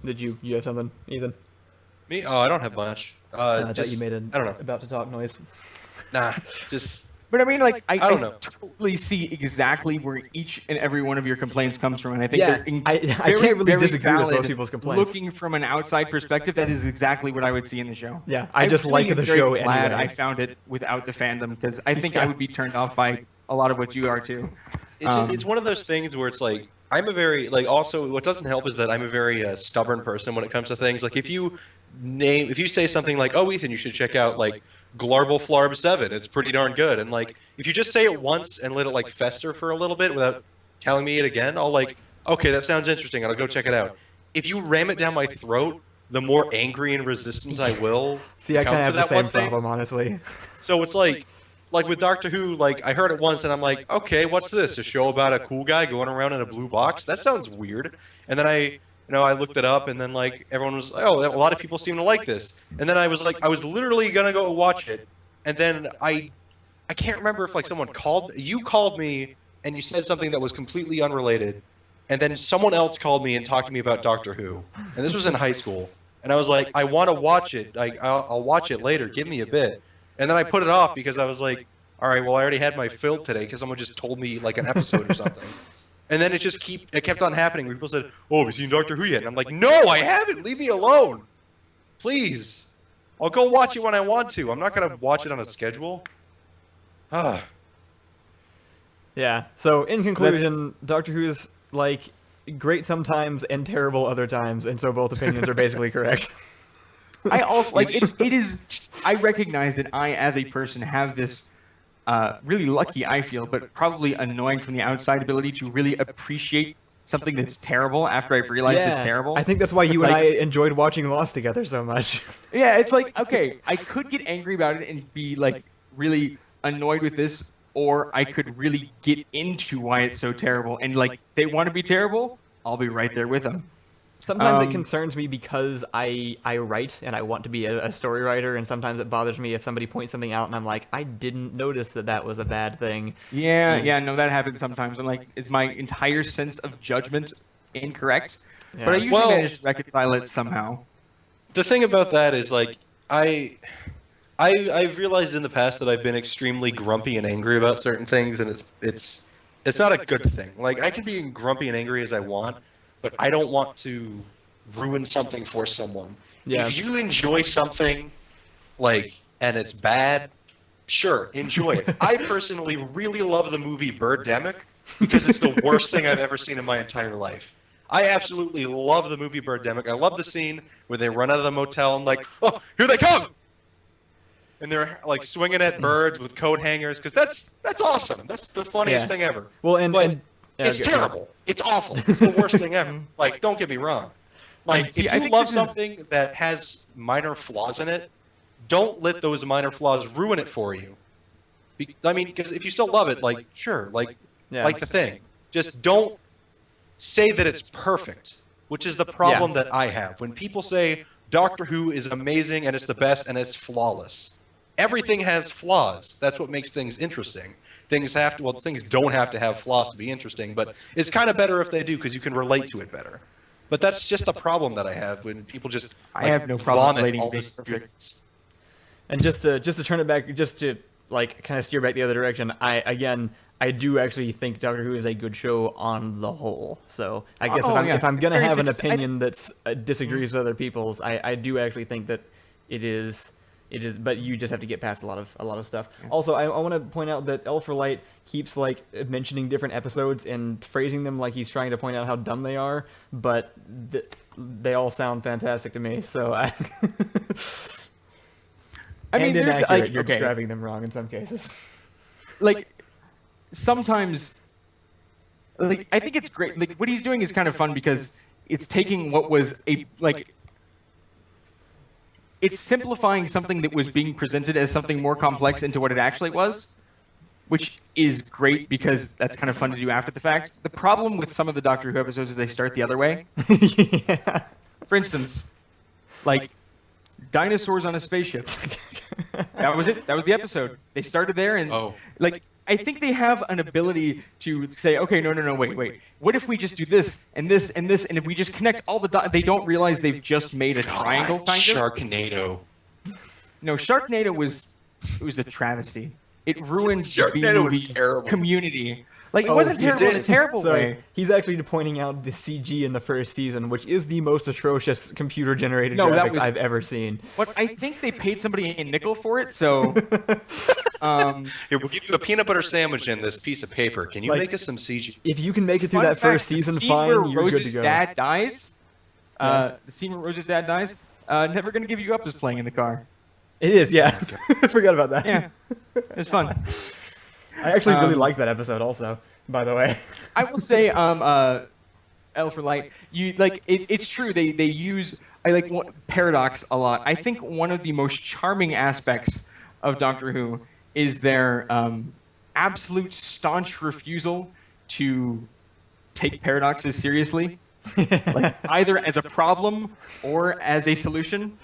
Did you have something, Ethan? Me? Oh, I don't have much. I thought just, you made I don't know. about to talk noise. Nah, just But I mean, like, I don't know. totally see exactly where each and every one of your complaints comes from, and I think Yeah, they're I very, can't really very disagree with valid. most people's complaints. Looking from an outside perspective, that is exactly what I would see in the show. Yeah, I just like am the very show glad anyway. I found it without the fandom, because I think I would be turned off by a lot of what you are too. It's just it's one of those things where it's like I'm a very like also what doesn't help is that I'm a very stubborn person when it comes to things. Like if you say something like, "Oh, Ethan, you should check out like Glarbal Flarb 7. It's pretty darn good." And like if you just say it once and let it like fester for a little bit without telling me it again, I'll like, "Okay, that sounds interesting. I'll go check it out." If you ram it down my throat, the more angry and resistant I will. See, I kind come of to have the that same one thing. problem, honestly. So it's like with Doctor Who, like I heard it once and I'm like, okay, what's this? A show about a cool guy going around in a blue box? That sounds weird. And then I looked it up and then like everyone was like, oh, a lot of people seem to like this. And then I was like, I was literally gonna go watch it, and then I can't remember if like someone called me and you said something that was completely unrelated, and then someone else called me and talked to me about Doctor Who, and this was in high school, and I was like, I want to watch it. Like I'll watch it later. Give me a bit. And then I put it off because I was like, all right, well, I already had my fill today because someone just told me like an episode or something. And then it kept on happening. People said, oh, have you seen Doctor Who yet? And I'm like, no, I haven't. Leave me alone. Please. I'll go watch it when I want to. I'm not going to watch it on a schedule. Ah. Yeah. So in conclusion, Doctor Who's like great sometimes and terrible other times, and so both opinions are basically correct. I also like it is. I recognize that I, as a person, have this really lucky, I feel, but probably annoying from the outside ability to really appreciate something that's terrible after I've realized it's terrible. I think that's why you and Like- I enjoyed watching Lost together so much. Yeah, it's like, okay, I could get angry about it and be like really annoyed with this, or I could really get into why it's so terrible. And like, they want to be terrible, I'll be right there with them. Sometimes it concerns me because I write and I want to be a story writer, and sometimes it bothers me if somebody points something out and I'm like, I didn't notice that was a bad thing. Yeah, no, that happens sometimes. And like, is my entire sense of judgment incorrect? Yeah. But I usually Well- manage to reconcile it somehow. The thing about that is like I've realized in the past that I've been extremely grumpy and angry about certain things, and it's not a good thing. Like I can be grumpy and angry as I want, but I don't want to ruin something for someone. Yeah. If you enjoy something, like, and it's bad, sure, enjoy it. I personally really love the movie Birdemic because it's the worst thing I've ever seen in my entire life. I absolutely love the movie Birdemic. I love the scene where they run out of the motel and like, oh, here they come! And they're like swinging at birds with coat hangers, because that's awesome. That's the funniest thing ever. Well, and it's terrible. It's awful. It's the worst thing ever. Like, don't get me wrong. Like, See, if you love something that has minor flaws in it, don't let those minor flaws ruin it for you. I mean, because if you still love it, like, sure, like the thing. Just don't say that it's perfect, which is the problem that I have. When people say Doctor Who is amazing and it's the best and it's flawless. Everything has flaws. That's what makes things interesting. Things don't have to have flaws to be interesting, but it's kind of better if they do, because you can relate to it better. But that's just the problem that I have when people just I have no problem vomit relating all to this perfect. And just to turn it back, just to like kind of steer back the other direction, I do actually think Doctor Who is a good show on the whole. So I guess if I'm gonna have an opinion that's disagrees with other people's, I do actually think that it is. But you just have to get past a lot of stuff. Yeah. Also, I want to point out that L for Light keeps like mentioning different episodes and phrasing them like he's trying to point out how dumb they are, but they all sound fantastic to me. So I mean, there's inaccurate. You're describing them wrong in some cases. Like sometimes, like I think it's great. Like what he's doing is kind of fun because it's taking what was it's simplifying something that was being presented as something more complex into what it actually was, which is great because that's kind of fun to do after the fact. The problem with some of the Doctor Who episodes is they start the other way. Yeah. For instance, like dinosaurs on a spaceship. That was it. That was the episode. They started there and like I think they have an ability to say, okay, no, wait. What if we just do this and this and this, and if we just connect all the dots, they don't realize they've just made a triangle kind of. Sharknado. No, Sharknado was a travesty. It ruined the B-movie community. Like, it wasn't terrible in a terrible way. He's actually pointing out the CG in the first season, which is the most atrocious computer-generated graphics I've ever seen. But I think they paid somebody a nickel for it, so... Here, we'll give you a peanut butter sandwich and this piece of paper. Can you make us some CG? If you can make it through that first season, fine, you're good to go. The scene where Rose's dad dies, Never Gonna Give You Up is playing in the car. It is, yeah. I forgot about that. Yeah, it's fun. I actually really like that episode also, by the way. I will say, L for Light, it's true, they use, Paradox a lot. I think one of the most charming aspects of Doctor Who is their absolute staunch refusal to take paradoxes seriously, either as a problem or as a solution.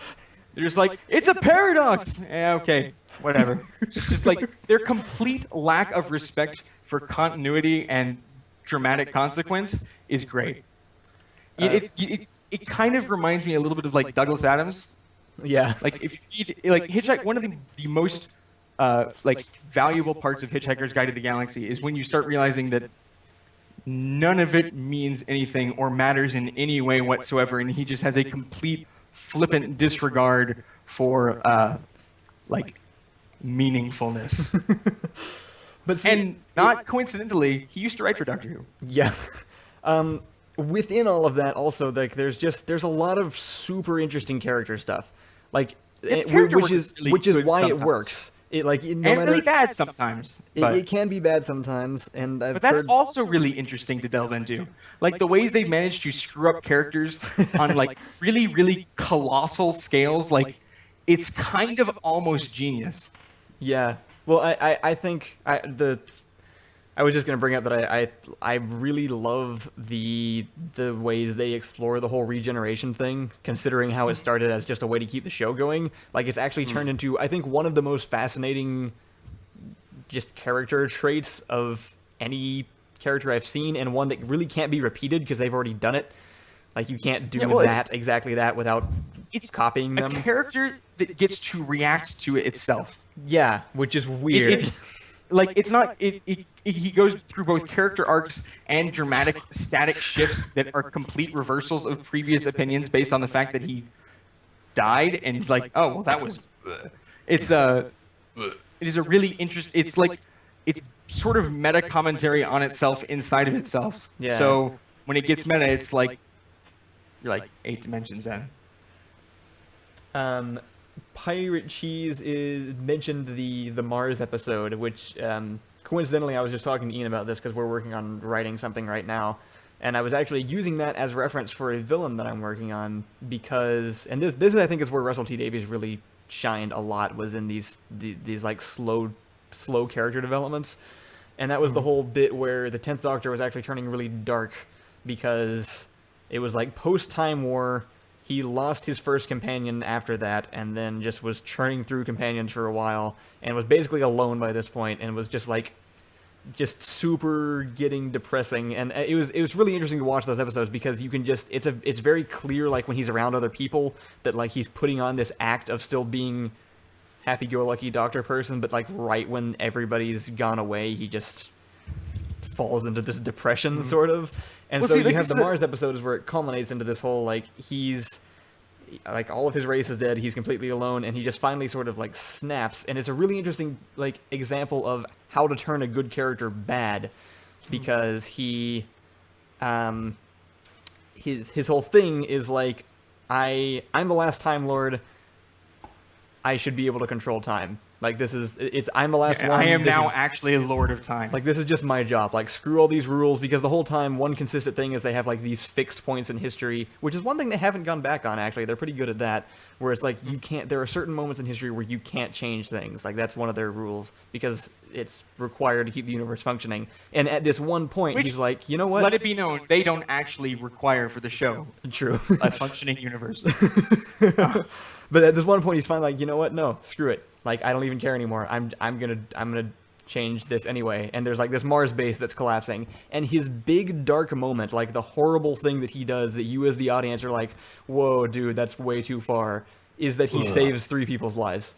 They're just like, it's a paradox! Yeah, okay, whatever. Just like, their complete lack of respect for continuity and dramatic consequence is great. It kind of reminds me a little bit of like Douglas Adams. Yeah. Like if you need, Hitchhike, one of the most valuable parts of Hitchhiker's Guide to the Galaxy is when you start realizing that none of it means anything or matters in any way whatsoever, and he just has a complete flippant disregard for meaningfulness. But see, and not coincidentally, he used to write for Doctor Who. Yeah. Within all of that, also, like there's a lot of super interesting character stuff, which is why it works. It really bad sometimes. It can be bad sometimes, and but that's also really interesting to delve into. Like the ways they've managed to screw up characters on like really, really colossal scales. Like it's kind of almost genius. Yeah. Well, I think I was just gonna bring up that I really love the ways they explore the whole regeneration thing, considering how it started as just a way to keep the show going. Like it's actually turned into, I think, one of the most fascinating just character traits of any character I've seen, and one that really can't be repeated because they've already done it. Like you can't do exactly that without copying them. A character that gets to react to it itself. Yeah, which is weird. He goes through both character arcs and dramatic static shifts that are complete reversals of previous opinions based on the fact that he died, and he's like, oh, well, that was... It is a really interesting... It's sort of meta commentary on itself inside of itself. Yeah. So when it gets meta, it's like you're like 8 dimensions in. Pirate Cheese is mentioned the Mars episode, which coincidentally I was just talking to Ian about this because we're working on writing something right now, and I was actually using that as reference for a villain that I'm working on because, and this I think is where Russell T Davies really shined a lot, was in these like slow character developments, and that was the whole bit where the 10th Doctor was actually turning really dark because it was like post Time War. He lost his first companion after that, and then just was churning through companions for a while, and was basically alone by this point, and was just super getting depressing. And it was really interesting to watch those episodes because you can just, it's very clear, like when he's around other people, that like he's putting on this act of still being happy-go-lucky doctor person, but like right when everybody's gone away, he just falls into this depression sort of. And well, so see, you like, have the Mars episode is where it culminates into this whole, like, he's, like, all of his race is dead, he's completely alone, and he just finally sort of, like, snaps. And it's a really interesting, like, example of how to turn a good character bad, because he, his whole thing is, like, I'm the last Time Lord, I should be able to control time. Like, I'm the last one. I am now actually a Lord of Time. Like, this is just my job. Like, screw all these rules, because the whole time, one consistent thing is they have, like, these fixed points in history, which is one thing they haven't gone back on, actually. They're pretty good at that, where it's like, there are certain moments in history where you can't change things. Like, that's one of their rules, because it's required to keep the universe functioning. And at this one point, he's like, you know what? Let it be known, they don't actually require for the show True. a functioning universe. But at this one point, he's finally like, you know what? No, screw it. Like, I don't even care anymore. I'm gonna change this anyway. And there's like this Mars base that's collapsing, and his big dark moment, like the horrible thing that he does that you as the audience are like, whoa, dude, that's way too far, is that he saves 3 people's lives.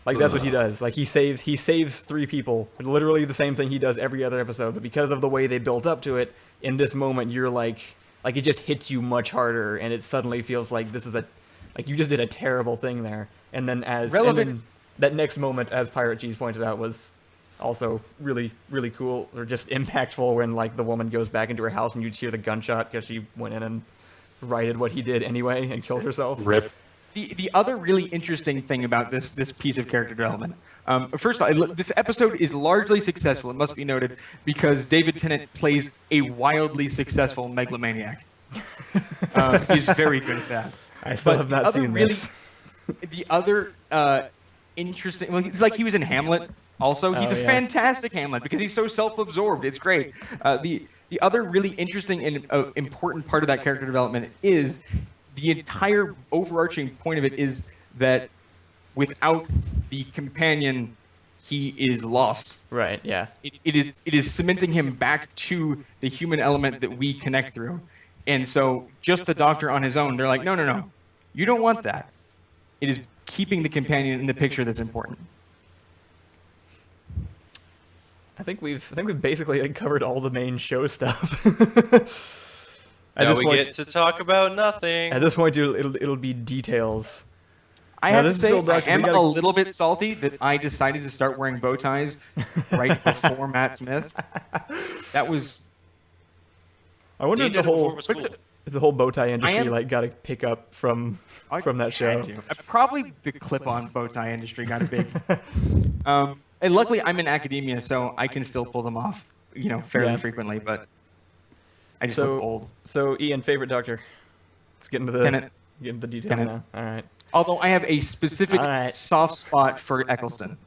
Like, that's what he does. Like, he saves 3 people. Literally the same thing he does every other episode. But because of the way they built up to it, in this moment, you're like it just hits you much harder, and it suddenly feels like this is like you just did a terrible thing there. And then that next moment, as Pirate Cheese pointed out, was also really, really cool, or just impactful, when like the woman goes back into her house and you just hear the gunshot because she went in and righted what he did anyway and killed herself. Rip. The other really interesting thing about this piece of character development, first of all, this episode is largely successful, it must be noted, because David Tennant plays a wildly successful megalomaniac. He's very good at that. I still have not seen this. The other interesting, well, it's like he was in Hamlet. Also, he's a fantastic Hamlet because he's so self-absorbed. It's great. The other really interesting and important part of that character development is the entire overarching point of it is that without the companion, he is lost. Right. Yeah. It is cementing him back to the human element that we connect through. And so just the Doctor on his own, they're like, no, you don't want that. It is keeping the companion in the picture that's important. I think we've basically like, covered all the main show stuff. Now we get to talk about nothing. At this point, it'll be details. I have to say, I am a little bit salty that I decided to start wearing bow ties right before Matt Smith. That was. I wonder if the whole bow tie industry got a pick up from that show. Probably the clip-on bow tie industry got a big. And luckily, I'm in academia, so I can still pull them off, fairly frequently. But I just look old. So, Ian, favorite Doctor? Let's get into the details now. All right. Although I have a specific soft spot for Eccleston.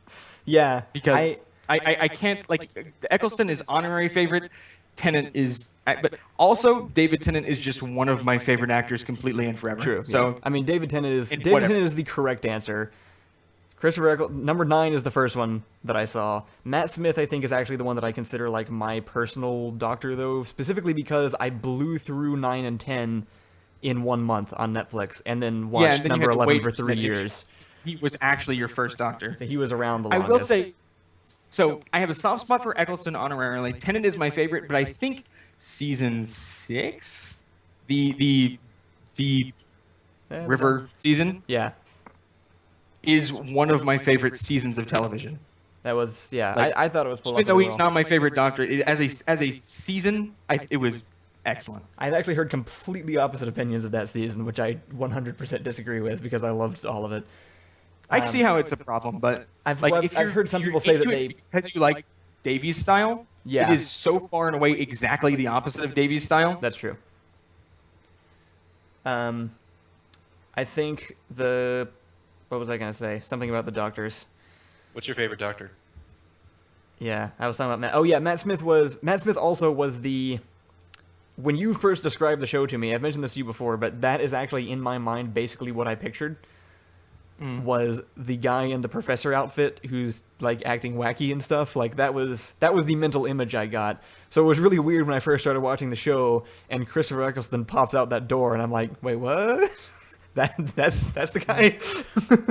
Yeah. Because I can't, Eccleston is honorary favorite. Tennant is, but also David Tennant is just one of my favorite actors completely and forever. True. So yeah. I mean, David Tennant is the correct answer. Christopher Eccleston, number 9 is the first one that I saw. Matt Smith, I think, is actually the one that I consider like my personal Doctor, though, specifically because I blew through 9 and 10 in 1 month on Netflix, and then watched then number 11 for 3 years. He was actually your first Doctor. So he was around the longest. I will say. So I have a soft spot for Eccleston honorarily. Tennant is my favorite, but I think season 6, the River season, is one of my favorite seasons of television. That was I thought it was. Even though he's not my favorite Doctor, as a season, it was excellent. I've actually heard completely opposite opinions of that season, which I 100% disagree with because I loved all of it. I can see how it's a problem, but I've if heard some you're people say that into it because you like Davies' style. Yeah. It is so far and away exactly the opposite of Davies' style. That's true. I think what was I gonna say? Something about the doctors. What's your favorite doctor? Yeah, I was talking about Matt. Oh yeah, Matt Smith also was the. When you first described the show to me, I've mentioned this to you before, but that is actually in my mind basically what I pictured. Was the guy in the professor outfit who's like acting wacky and stuff. Like that was the mental image I got. So it was really weird when I first started watching the show and Christopher Eccleston pops out that door and I'm like, wait, what? That's the guy.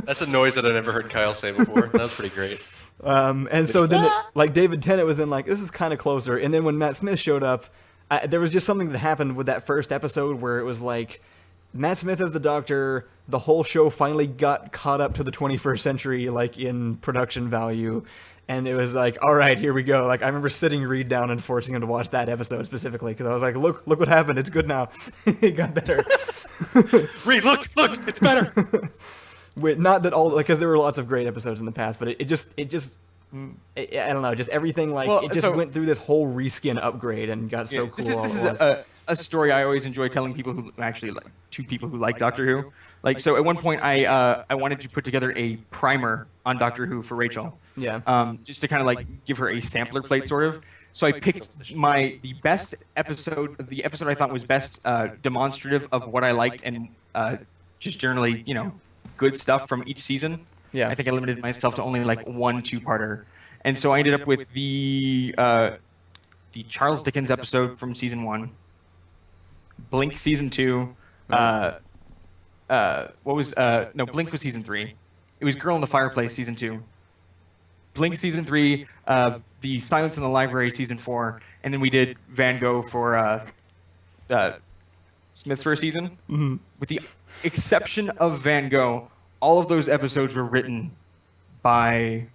That's a noise that I never heard Kyle say before. That was pretty great. And so then like David Tennant was in like, this is kind of closer. And then when Matt Smith showed up, there was just something that happened with that first episode where it was like, Matt Smith as the doctor, the whole show finally got caught up to the 21st century, like in production value. And it was like, all right, here we go. Like I remember sitting Reed down and forcing him to watch that episode specifically because I was like, look what happened. It's good now. It got better. Reed, look, it's better. Not that all, because there were lots of great episodes in the past, but it just I don't know, just everything it just went through this whole reskin upgrade and got so cool. This is a story I always enjoy telling people who actually like to people who like Doctor Who. Like so, at one point I wanted to put together a primer on Doctor Who for Rachel. Yeah. Just to kind of like give her a sampler plate, sort of. So I picked the best episode, the episode I thought was best demonstrative of what I liked and just generally, good stuff from each season. Yeah. I think I limited myself to only like 1 2-parter, and so I ended up with the Charles Dickens episode from season 1, Blink season 2. Blink was season 3. It was Girl in the Fireplace season 2. Blink season 3, The Silence in the Library season 4, and then we did Van Gogh for Smith's first season. Mm-hmm. With the exception of Van Gogh, all of those episodes were written by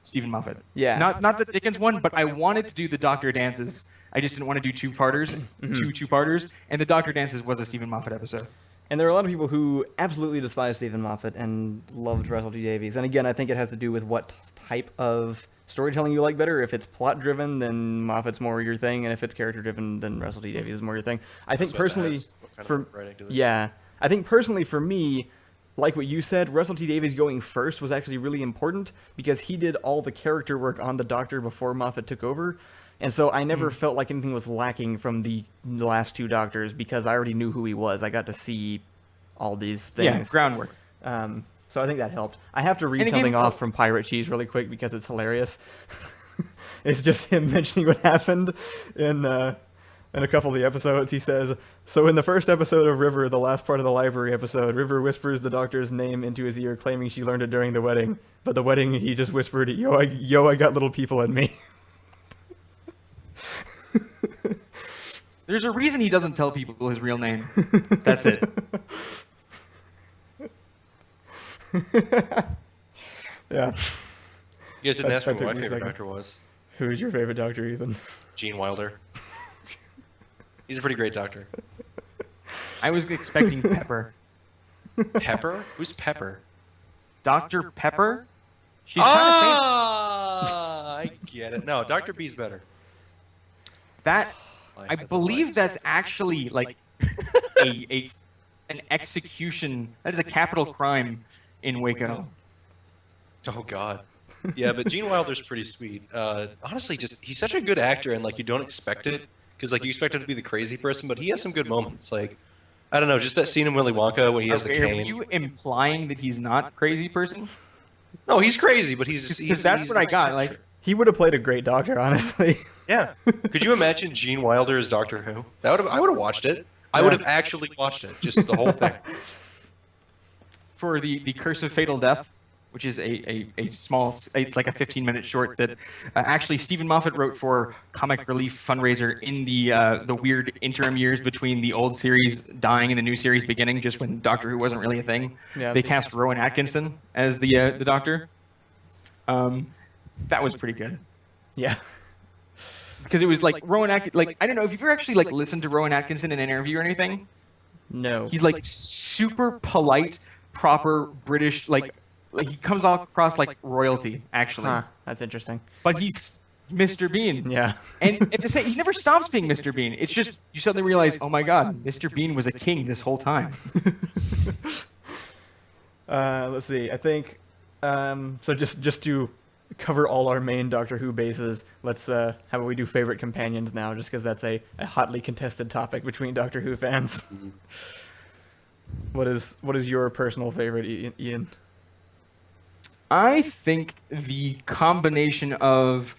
Stephen Moffat. Yeah. Not the Dickens one, but I wanted to do the Doctor Dances. I just didn't want to do two-parters, two-parters, and the Doctor Dances was a Stephen Moffat episode. And there are a lot of people who absolutely despise Stephen Moffat and loved Russell T Davies. And again, I think it has to do with what type of storytelling you like better. If it's plot-driven, then Moffat's more your thing, and if it's character-driven, then Russell T Davies is more your thing. I think personally, I think personally for me, like what you said, Russell T Davies going first was actually really important because he did all the character work on the Doctor before Moffat took over. And so I never felt like anything was lacking from the last 2 Doctors because I already knew who he was. I got to see all these things. Yeah, groundwork. So I think that helped. I have to read And something again, off from Pirate Cheese really quick because it's hilarious. It's just him mentioning what happened in a couple of the episodes. He says, so in the first episode of River, the last part of the library episode, River whispers the Doctor's name into his ear, claiming she learned it during the wedding. But the wedding, he just whispered, yo, I got little people in me. There's a reason he doesn't tell people his real name. That's it. Yeah. You guys didn't ask me That what my took me a favorite second. doctor was. Who's your favorite Doctor, Ethan? Gene Wilder. He's a pretty great doctor. I was expecting Pepper. Pepper? Who's Pepper? Dr. Pepper? She's kind of famous. I get it. No, Dr. B's better. That, Like, I that's believe a that's actually like an execution. That is a capital crime in Waco. Oh God. Yeah, but Gene Wilder's pretty sweet. Honestly, just he's such a good actor, and like you don't expect it because like you expect him to be the crazy person, but he has some good moments. Like I don't know, just that scene in Willy Wonka when he has the Okay, cane. Are you implying that he's not a crazy person? No, he's crazy, but he's Because that's what I got. Like, He would have played a great Doctor, honestly. yeah. Could you imagine Gene Wilder as Doctor Who? I would have watched it. I would have actually watched it, just the whole thing. for the Curse of Fatal Death, which is a small, it's like a 15-minute short that actually Stephen Moffat wrote for Comic Relief fundraiser in the weird interim years between the old series dying and the new series beginning, just when Doctor Who wasn't really a thing. Yeah. They cast Rowan Atkinson as the Doctor. That was pretty good. Yeah. because it was like Rowan Atkinson. Like I don't know if you've ever actually like listened to Rowan Atkinson in an interview or anything. No. He's like super polite, proper British. Like he comes across like royalty actually. Huh. That's interesting. But he's Mr. Bean. Yeah. And at the same, he never stops being Mr. Bean. It's just you suddenly realize, oh my God, Mr. Bean was a king this whole time. Let's see. I think so. Just to cover all our main Doctor Who bases, let's how about we do favorite companions now, just because that's a hotly contested topic between Doctor Who fans. What is your personal favorite, Ian? I think the combination of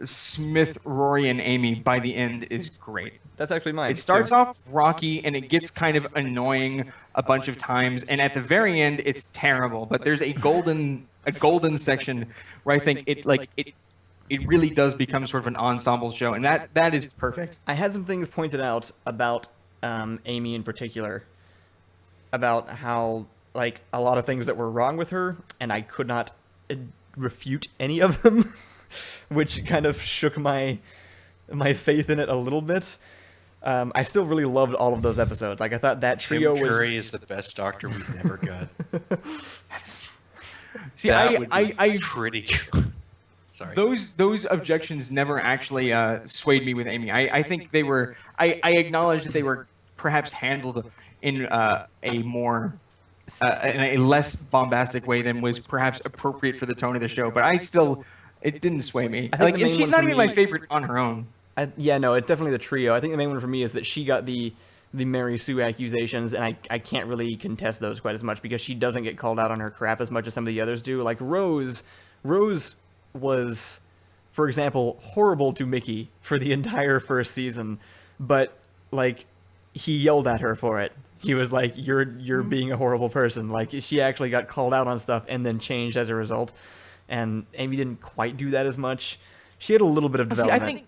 Smith, Rory, and Amy by the end is great. That's actually mine. It starts off rocky and it gets kind of annoying a bunch of times, and at the very end it's terrible. But there's a golden section where I think it really does become sort of an ensemble show, and that is perfect. I had some things pointed out about Amy in particular, about how like a lot of things that were wrong with her, and I could not refute any of them, which kind of shook my faith in it a little bit. I still really loved all of those episodes. Like I thought that trio Tim Curry was is the best Doctor we've never got. See, That would be I pretty good. Sorry. those objections never actually swayed me with Amy. I think they were. I acknowledge that they were perhaps handled in a more in a less bombastic way than was perhaps appropriate for the tone of the show. But it didn't sway me. I think Like, the and main she's one not for even my me- favorite on her own. Yeah, no, it's definitely the trio. I think the main one for me is that she got the Mary Sue accusations, and I can't really contest those quite as much because she doesn't get called out on her crap as much as some of the others do. Like Rose was, for example, horrible to Mickey for the entire first season, but like he yelled at her for it. He was like, "You're being a horrible person." Like she actually got called out on stuff and then changed as a result. And Amy didn't quite do that as much. She had a little bit of See, development. I think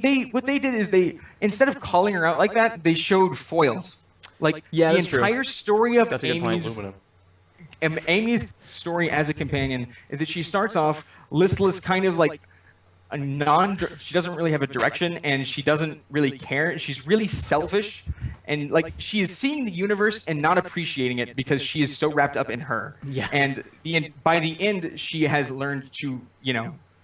they what they did is they, instead of calling her out like that, they showed foils. Like Yeah, the that's true. entire story of That's a good point. Amy's story as a companion is that she starts off listless, kind of like she doesn't really have a direction, and she doesn't really care. She's really selfish, and like she is seeing the universe and not appreciating it because she is so wrapped up in her. Yeah. And by the end, she has learned to,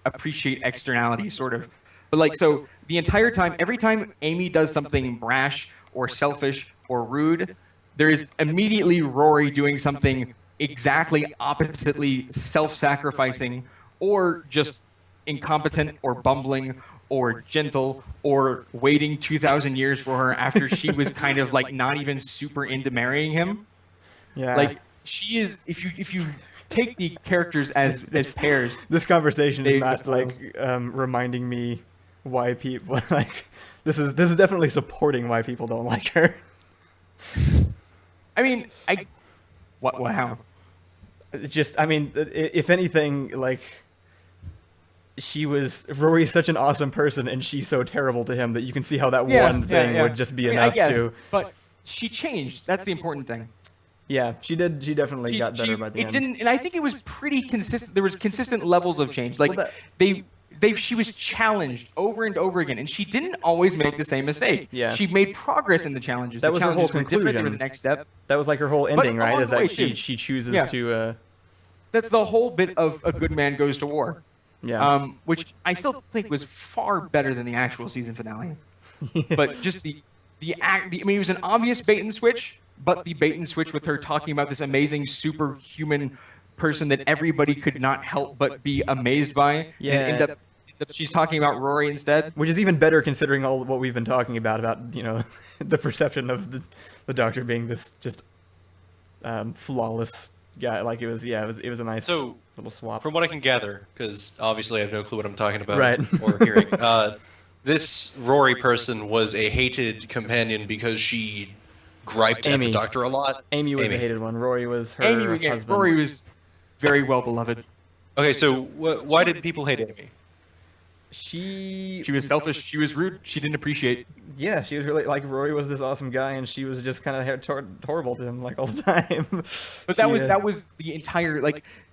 appreciate externality, sort of. But like, so the entire time, every time Amy does something brash or selfish or rude, there is immediately Rory doing something exactly oppositely self-sacrificing or just incompetent or bumbling or gentle or waiting 2,000 years for her after she was kind of like not even super into marrying him. Yeah. Like she is, if you take the characters as pairs. This conversation is They not just like reminding me why people like this is definitely supporting why people don't like her. I mean, how? It's just, I mean, if anything, like Rory's such an awesome person and she's so terrible to him that you can see how that one thing would just be enough to. But she changed. That's the important thing. Yeah, she did. She definitely got better by the end. And I think it was pretty consistent. There was consistent levels of change. Like she was challenged over and over again, and she didn't always make the same mistake. Yeah. She made progress in the challenges. That was her whole challenges were different. They were conclusion. the next step. That was like her whole ending, right? along Is the way, that too. she chooses Yeah. to. That's the whole bit of A Good Man Goes to War. Yeah. Which I still think was far better than the actual season finale. But just I mean, it was an obvious bait and switch, but the bait and switch with her talking about this amazing superhuman person that everybody could not help but be amazed by. Yeah. And end up she's talking about Rory instead. Which is even better considering all what we've been talking about the perception of the Doctor being this just flawless guy. Like it was a nice little swap. From what I can gather, because obviously I have no clue what I'm talking about Right. or hearing, this Rory person was a hated companion because she griped at Amy. the Doctor a lot. Amy was the hated one. Rory was her husband. Rory was very well beloved. Okay, so why did people hate Amy? She She was selfish. She was rude. She didn't appreciate. Yeah, she was really like Rory was this awesome guy, and she was just kind of horrible to him like all the time. But that was the entire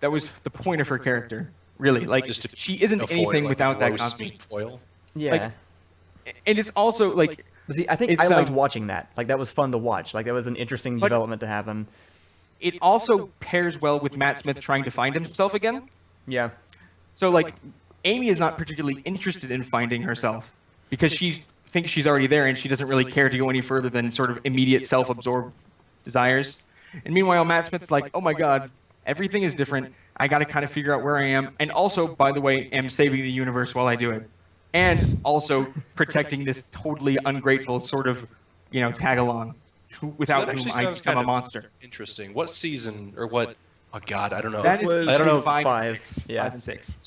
that was the point of her character. Really, like Just to she isn't A foil, anything like without a that low constant. speed foil. Yeah. Like, and it's also like See, I think it's, I liked watching that. Like that was fun to watch. Like that was an interesting But- development to happen. it also pairs well with Matt Smith trying to find himself again. Yeah. So like Amy is not particularly interested in finding herself because she thinks she's already there and she doesn't really care to go any further than sort of immediate self-absorbed desires. And meanwhile, Matt Smith's like, oh my God, everything is different. I got to kind of figure out where I am. And also, by the way, am saving the universe while I do it. And also protecting this totally ungrateful sort of, tag along without That whom actually I sounds become kind a of monster. Interesting. What season or what? Oh God, I don't know. That is was season I don't know. 5 5, and 6. yeah. 5 and 6.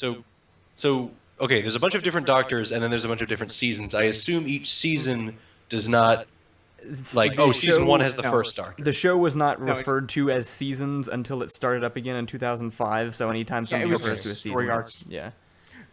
So okay, there's a bunch of different doctors, and then there's a bunch of different seasons. I assume each season does not like The season show- 1 has the no. first doctor. The show was not No, it's- referred to as seasons until it started up again in 2005. So anytime Yeah, it somebody was refers just to a season, story it's- arcs. Yeah.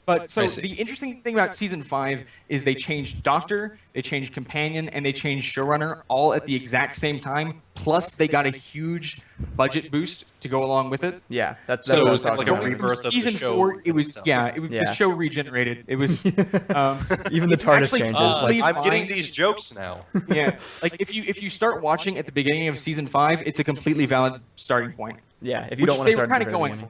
But so I see. the interesting thing about season 5 is they changed Doctor, they changed Companion, and they changed Showrunner all at the exact same time. Plus, they got a huge budget boost to go along with it. Yeah. That's So what it I was was kind of talking like a about. rebirth of the Season show 4, it was itself. it was Yeah. the show regenerated. It was Even the it's TARDIS actually changes. completely Like, I'm getting fine. these jokes now. yeah, like if you start watching at the beginning of season 5, it's a completely valid starting point. yeah. If you Which don't want to they were start kind of going for.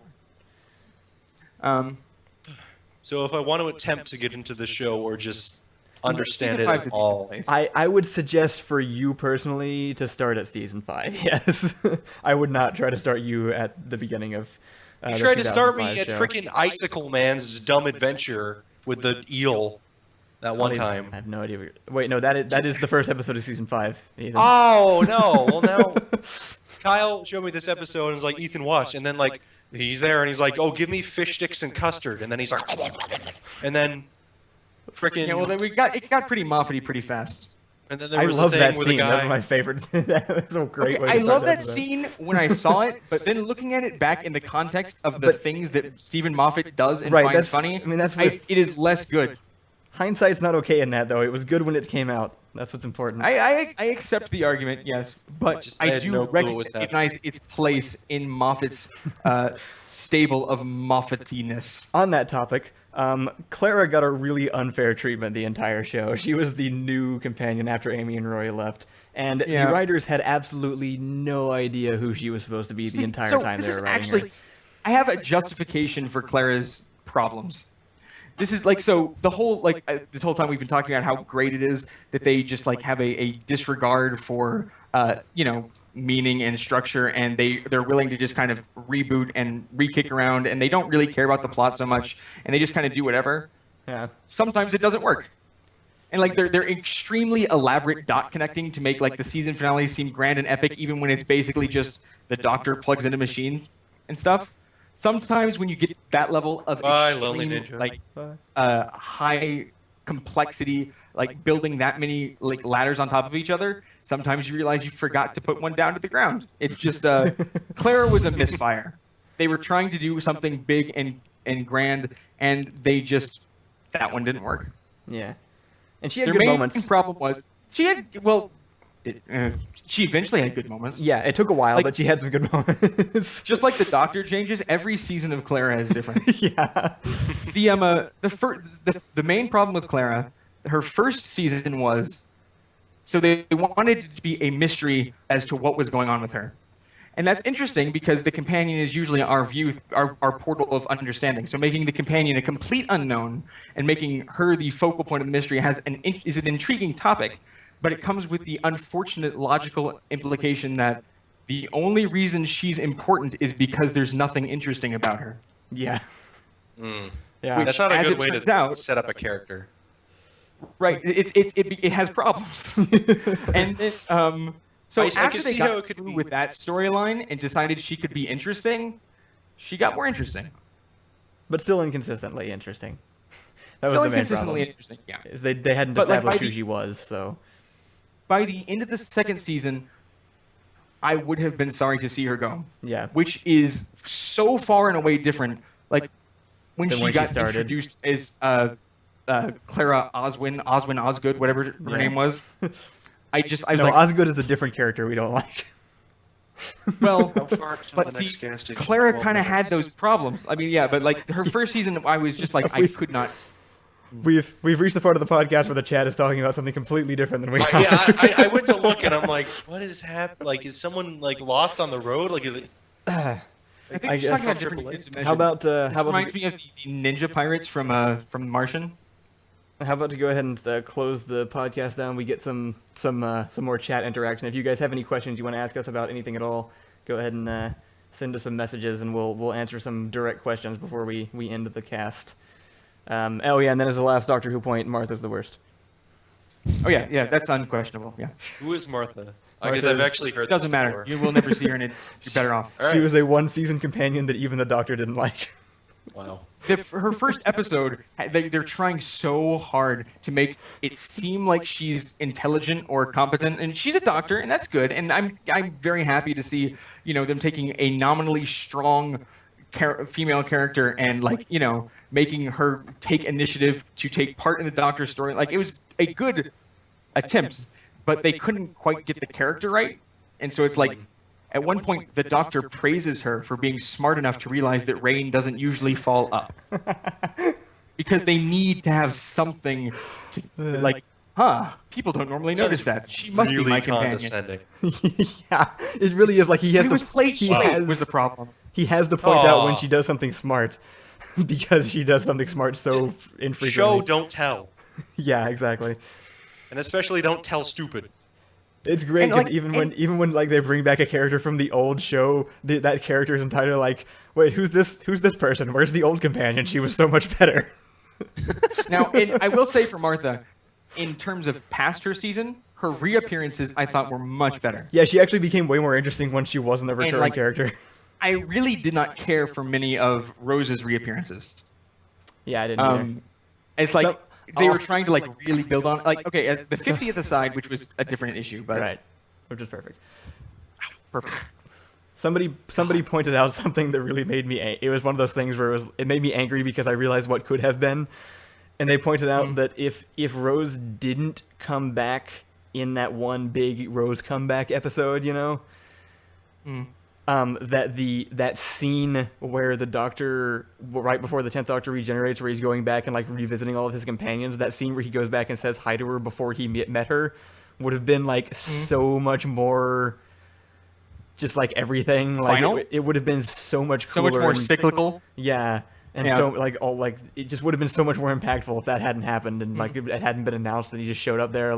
So if I want to attempt to get into the show or just understand season it 5 at is a decent all, place. I would suggest for you personally to start at season 5. Yes. I would not try to start you at the beginning of. you the tried to start me 2005 at show. freaking Icicle Man's dumb adventure with the eel that one time. I have no idea. Wait, no, that is the first episode of season 5. Ethan. Oh no! Well now, Kyle showed me this episode and was like, Ethan, watch, and then like he's there and he's like, oh, give me fish sticks and custard, and then he's like, and then freaking, Yeah, well, then it got pretty Moffat-y pretty fast. and then there I was love the that thing with scene. the That was guy. my favorite. That's a great Okay, way to I start love the that episode. scene when I saw it, but then looking at it back in the context of the things that Stephen Moffat does and Right, finds that's- funny, I mean, that's with- it is less good. Hindsight's not okay in that though. It was good when it came out. That's what's important. I accept the argument, yes, but I I had do no clue what was recognize its place in Moffat's stable of Moffatiness. On that topic, Clara got a really unfair treatment the entire show. She was the new companion after Amy and Roy left, and Yeah. the writers had absolutely no idea who she was supposed to be the entire time this they is were writing actually, her. I have a justification for Clara's problems. This is like, so the whole, this whole time we've been talking about how great it is that they just like have a disregard for, meaning and structure, and they're willing to just kind of reboot and re-kick around, and they don't really care about the plot so much, and they just kind of do whatever. Yeah. Sometimes it doesn't work. And like they're extremely elaborate dot connecting to make like the season finale seem grand and epic, even when it's basically just the Doctor plugs in a machine and stuff. Sometimes when you get that level of Bye, Lonely extreme, Ninja. like high complexity, like building that many like ladders on top of each other, sometimes you realize you forgot to put one down to the ground. It's just Clara was a misfire. They were trying to do something big and grand, and that one didn't work. Yeah. And she had Their good main moments. problem was she eventually had good moments. Yeah, it took a while, Like- but she had some good moments. Just like the Doctor changes, every season of Clara is different. Yeah. The main problem with Clara, her first season was, so they wanted it to be a mystery as to what was going on with her. And that's interesting because the companion is usually our portal of understanding. So making the companion a complete unknown and making her the focal point of the mystery is an intriguing topic, but it comes with the unfortunate logical implication that the only reason she's important is because there's nothing interesting about her. Yeah. Mm. Yeah. Which- That's not a as good it way turns to out- set up a character. Right. It has problems. And then, so I after can they see got how it could through be- with that storyline and decided she could be interesting, she got more interesting. But still inconsistently interesting. That Still was the main inconsistently problem. interesting, yeah. Is they hadn't But, like, established by who the- she was, so. By the end of the second season, I would have been sorry to see her go. Yeah. Which is so far and away different. Like when Than she when she got started. introduced as Clara Oswin Osgood, whatever her Yeah. name was. I was No, like, Osgood is a different character we don't like. well, How far until but the see, next gas station? Clara 12 kind of had minutes. those problems. I mean, yeah, but like her first season, I was just like, I could not. We've reached the part of the podcast where the chat is talking about something completely different than we are. I went to look and I'm like, what is happening? Like, is someone like lost on the road? Like, I think I you're talking guess- about different units of measure. How about This reminds me of the Ninja Pirates from The Martian. how about to go ahead and close the podcast down? We get some more chat interaction. If you guys have any questions you want to ask us about anything at all, go ahead and send us some messages, and we'll answer some direct questions before we end the cast. Oh yeah, and then as the last Doctor Who point, Martha's the worst. Oh yeah, that's unquestionable. Yeah, who is Martha? I guess Martha I've is- actually heard. it doesn't this matter. before. You will never see her, and you're better off. All right. She was a one-season companion that even the Doctor didn't like. Wow. Her first episode, they're trying so hard to make it seem like she's intelligent or competent, and she's a doctor, and that's good. And I'm very happy to see them taking a nominally strong female character and making her take initiative to take part in the Doctor's story. Like, it was a good attempt, but they couldn't quite get the character right, and so it's like. At one point, the Doctor praises her for being smart enough to realize that rain doesn't usually fall up. Because they need to have something to, people don't normally notice that. She must really be my companion. condescending. Yeah, it really is like he has It was played he straight has- was the problem. He has to point out when Aw. she does something smart, because she does something smart so infrequently. Show, don't tell, Yeah, exactly. and especially don't tell stupid. It's great And, because like, even when like they bring back a character from the old show, that character's entirely like, wait, who's this person? Where's the old companion? She was so much better. Now, I will say for Martha, in terms of past her season, her reappearances I thought were much better. Yeah, she actually became way more interesting when she wasn't a recurring like- character. I really did not care for many of Rose's reappearances. Yeah, I didn't either. It's like So- they were also- trying to really build on okay, as the 50th aside, which was a different issue, but Right, which is perfect. perfect. Somebody pointed out something that really made me. It was one of those things where it made me angry because I realized what could have been, and they pointed out that if Rose didn't come back in that one big Rose comeback episode, that scene where the Doctor, right before the 10th Doctor regenerates, where he's going back and revisiting all of his companions, that scene where he goes back and says hi to her before he met her, would have been so much more. Just everything, Final? it would have been so much So cooler. much more and- cyclical. Yeah, and Yeah. so it just would have been so much more impactful if that hadn't happened and if it hadn't been announced and he just showed up there.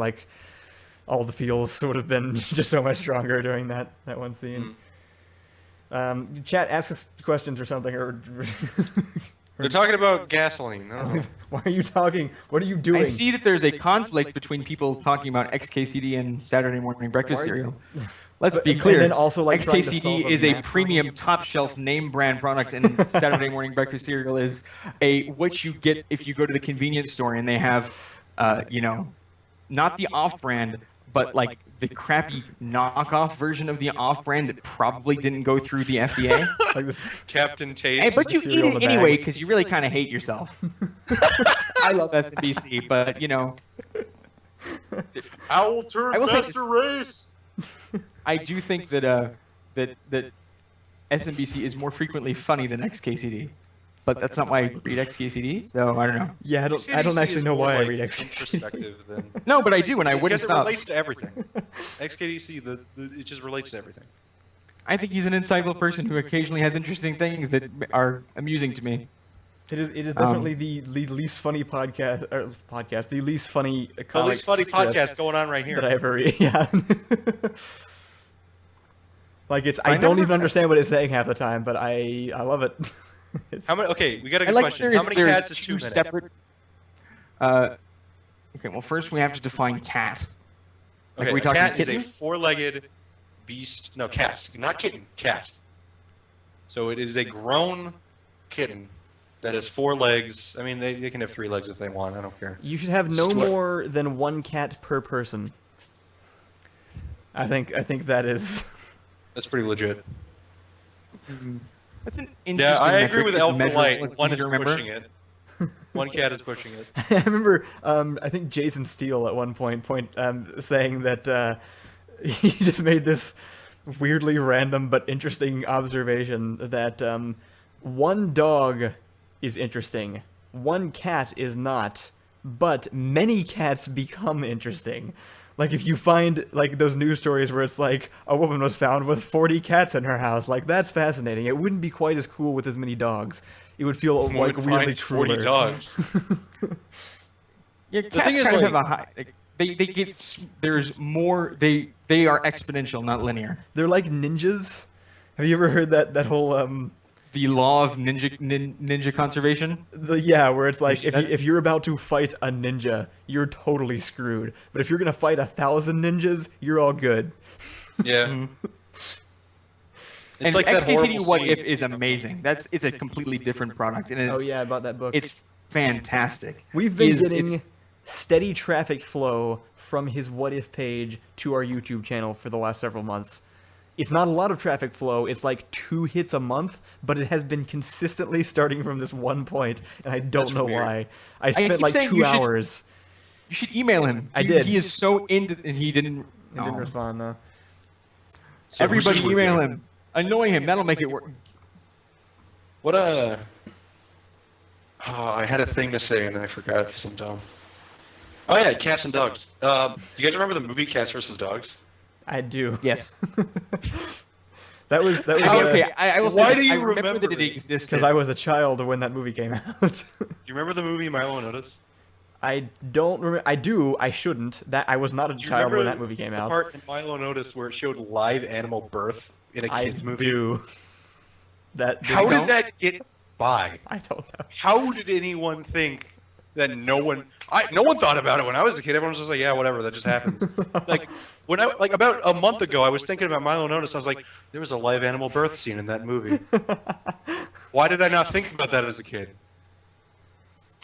All the feels would have been just so much stronger during that one scene. Chat, ask us questions or something, or They're talking about gasoline. I don't know. why are you talking? What are you doing? I see that there's a conflict between people talking about XKCD and Saturday morning breakfast cereal. Let's be and clear. then also, trying to solve XKCD is a math premium top shelf name brand product, and Saturday morning breakfast cereal is what you get if you go to the convenience store and they have, not the off brand, but the crappy knockoff version of the off brand that probably didn't go through the FDA. this. Captain Taste. Hey, but you eat cereal in it the bag. anyway because you really kind of hate yourself. I love SNBC, but Owl turn I will say master race. I do think that that SNBC is more frequently funny than XKCD, but that's not why I read XKCD. So I don't know. Yeah, I don't XKDC actually is know more, why I read XKCD. Introspective than. No, but I do, and I wouldn't Because it stop. relates to everything. XKDC, it just relates to everything. I think he's an insightful person who occasionally has interesting things that are amusing to me. It is definitely the least funny podcast, the least funny The comic least funny strip podcast going on right that I here. ever read. Yeah. I don't remember- even understand what it's saying half the time, but I love it. It's, How many? Okay, we got a I good like question. there How is many there cats is is 2 two minutes? separate. Okay, well, first we have to define cat. Okay, are we a talking cat kittens? is a 4-legged beast. No, cat, not kitten. Cat. So it is a grown kitten that has 4 legs. I mean, they can have 3 legs if they want. I don't care. you should have no Slut. more than one cat per person. I think that is. That's pretty legit. That's an Yeah, interesting I metric. agree with It's Elf the measurable, Light. it's One easy is to remember. pushing it. One cat is pushing it. I remember, I think Jason Steele at one point saying that he just made this weirdly random but interesting observation that one dog is interesting, one cat is not, but many cats become interesting. Like, if you find, like, those news stories where it's like, a woman was found with 40 cats in her house, like, that's fascinating. It wouldn't be quite as cool with as many dogs. It would feel, like, Woman weirdly finds 40 cooler. dogs. Yeah, thing cats is, kind of have like- a high. Like, they get there's more. They are exponential, not linear. They're like ninjas. Have you ever heard that whole, The law of ninja conservation. where it's like, see if, that? if you're about to fight a ninja, you're totally screwed. But if you're gonna fight 1,000 ninjas, you're all good. Yeah. And It's like that XKCD horrible What scene- If is amazing. It's a completely different product, and it's Oh yeah, I bought that book. it's fantastic. We've been Is- getting it's- steady traffic flow from his What If page to our YouTube channel for the last several months. It's not a lot of traffic flow, it's like 2 hits a month, but it has been consistently starting from this one point, and I don't That's know weird. why. I keep spent like saying 2 you should- hours. You should email him. I did. He is so into, and he didn't. I didn't Oh. respond though. So Everybody who's this email with? him. Annoy him. That'll make it work. What Oh, I had a thing to say and I forgot because I'm dumb. Oh yeah, cats and dogs. Do you guys remember the movie Cats vs. Dogs? I do. Yes. That was Okay. I will say Why this. do you I remember that remember it it? existed. because I was a child when that movie came out. Do you remember the movie Milo Notice? I don't remember. I do. I shouldn't. That I was not a Do you child when remember that movie came the out. part in Milo Notice where it showed live animal birth in a I kids movie? do. That How don't? did that get by? I don't know. How did anyone think that no one thought about it when I was a kid? Everyone was just like, yeah, whatever, that just happens. Like when I about a month ago, I was thinking about Milo Notice. I was like, there was a live animal birth scene in that movie. Why did I not think about that as a kid?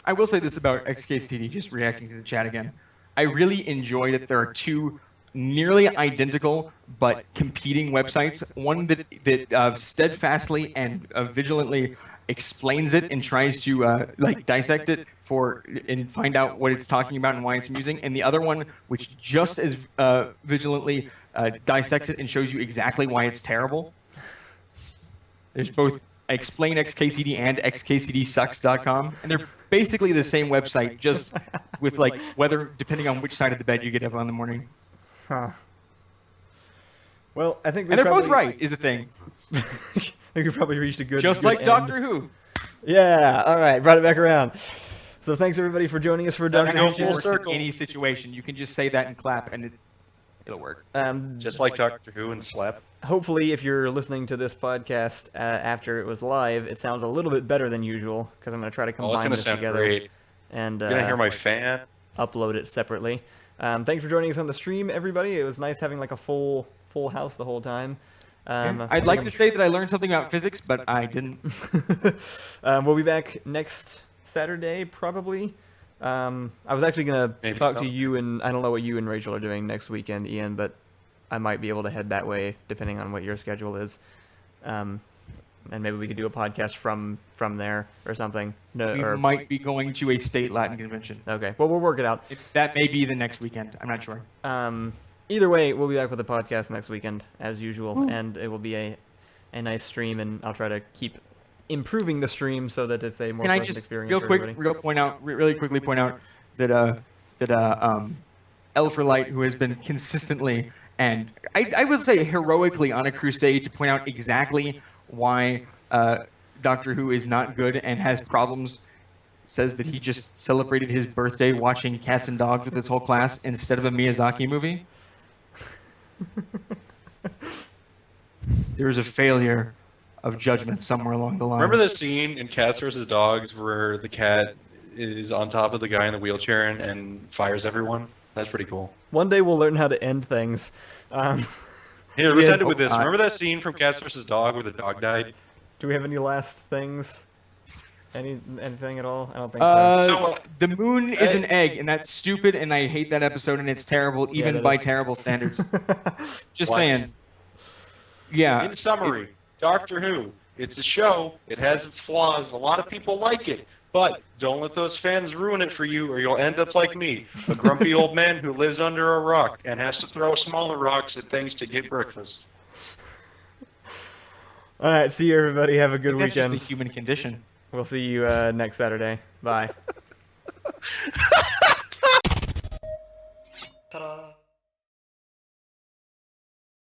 I will say this about XKCD, just reacting to the chat again. I really enjoy that there are two nearly identical but competing websites. One that steadfastly and vigilantly explains it and tries to like dissect it and find out what it's talking about and why it's amusing, and the other one which just as vigilantly dissects it and shows you exactly why it's terrible. There's both Explain XKCD and xkcdsucks.com, and they're basically the same website, just with like whether depending on which side of the bed you get up on in the morning. Huh. Well, I think And they're both right, is the thing. I think we probably reached a good. Just good like end. Doctor Who. Yeah. All right. Brought it back around. So thanks everybody for joining us for That Doctor actually Who. works in any situation. You can just say that and clap, and it'll work. Just like Doctor Who and Slap. Hopefully, if you're listening to this podcast after it was live, it sounds a little bit better than usual because I'm going to try to Oh, it's combine gonna this sound together great. and You're gonna hear my fan. upload it separately. Thanks for joining us on the stream, everybody. It was nice having like a full house the whole time. I'd like to say that I learned something about physics, but I didn't. We'll be back next Saturday, probably. I was actually gonna Maybe talk so. to you, and I don't know what you and Rachel are doing next weekend, Ian, but I might be able to head that way depending on what your schedule is. And maybe we could do a podcast from there or something. No, We or might be going to a state Latin convention. okay. Well, we'll work it out. That may be the next weekend. I'm not sure. Either way, we'll be back with the podcast next weekend as usual, and it will be a nice stream, and I'll try to keep improving the stream so that it's a more Can I pleasant just experience real for quick, everybody. really quickly point out that L for Light, who has been consistently and I would say heroically on a crusade to point out exactly why Doctor Who is not good and has problems, says that he just celebrated his birthday watching Cats and Dogs with his whole class instead of a Miyazaki movie. There was a failure of judgment somewhere along the line. Remember the scene in Cats vs. Dogs where the cat is on top of the guy in the wheelchair and fires everyone? That's pretty cool. One day we'll learn how to end things. Here, let's Yeah, end it with this. Remember that scene from Cats vs. Dog where the dog died? Do we have any last things? Anything at all? I don't think So- The moon is an egg, and that's stupid, and I hate that episode, and it's terrible, even that by is- terrible standards. Just What? saying. Yeah. In summary, Doctor Who. It's a show. It has its flaws. A lot of people like it. But don't let those fans ruin it for you, or you'll end up like me, a grumpy old man who lives under a rock and has to throw smaller rocks at things to get breakfast. All right, see you everybody. Have a good That's just weekend. the human condition. We'll see you next Saturday. Bye.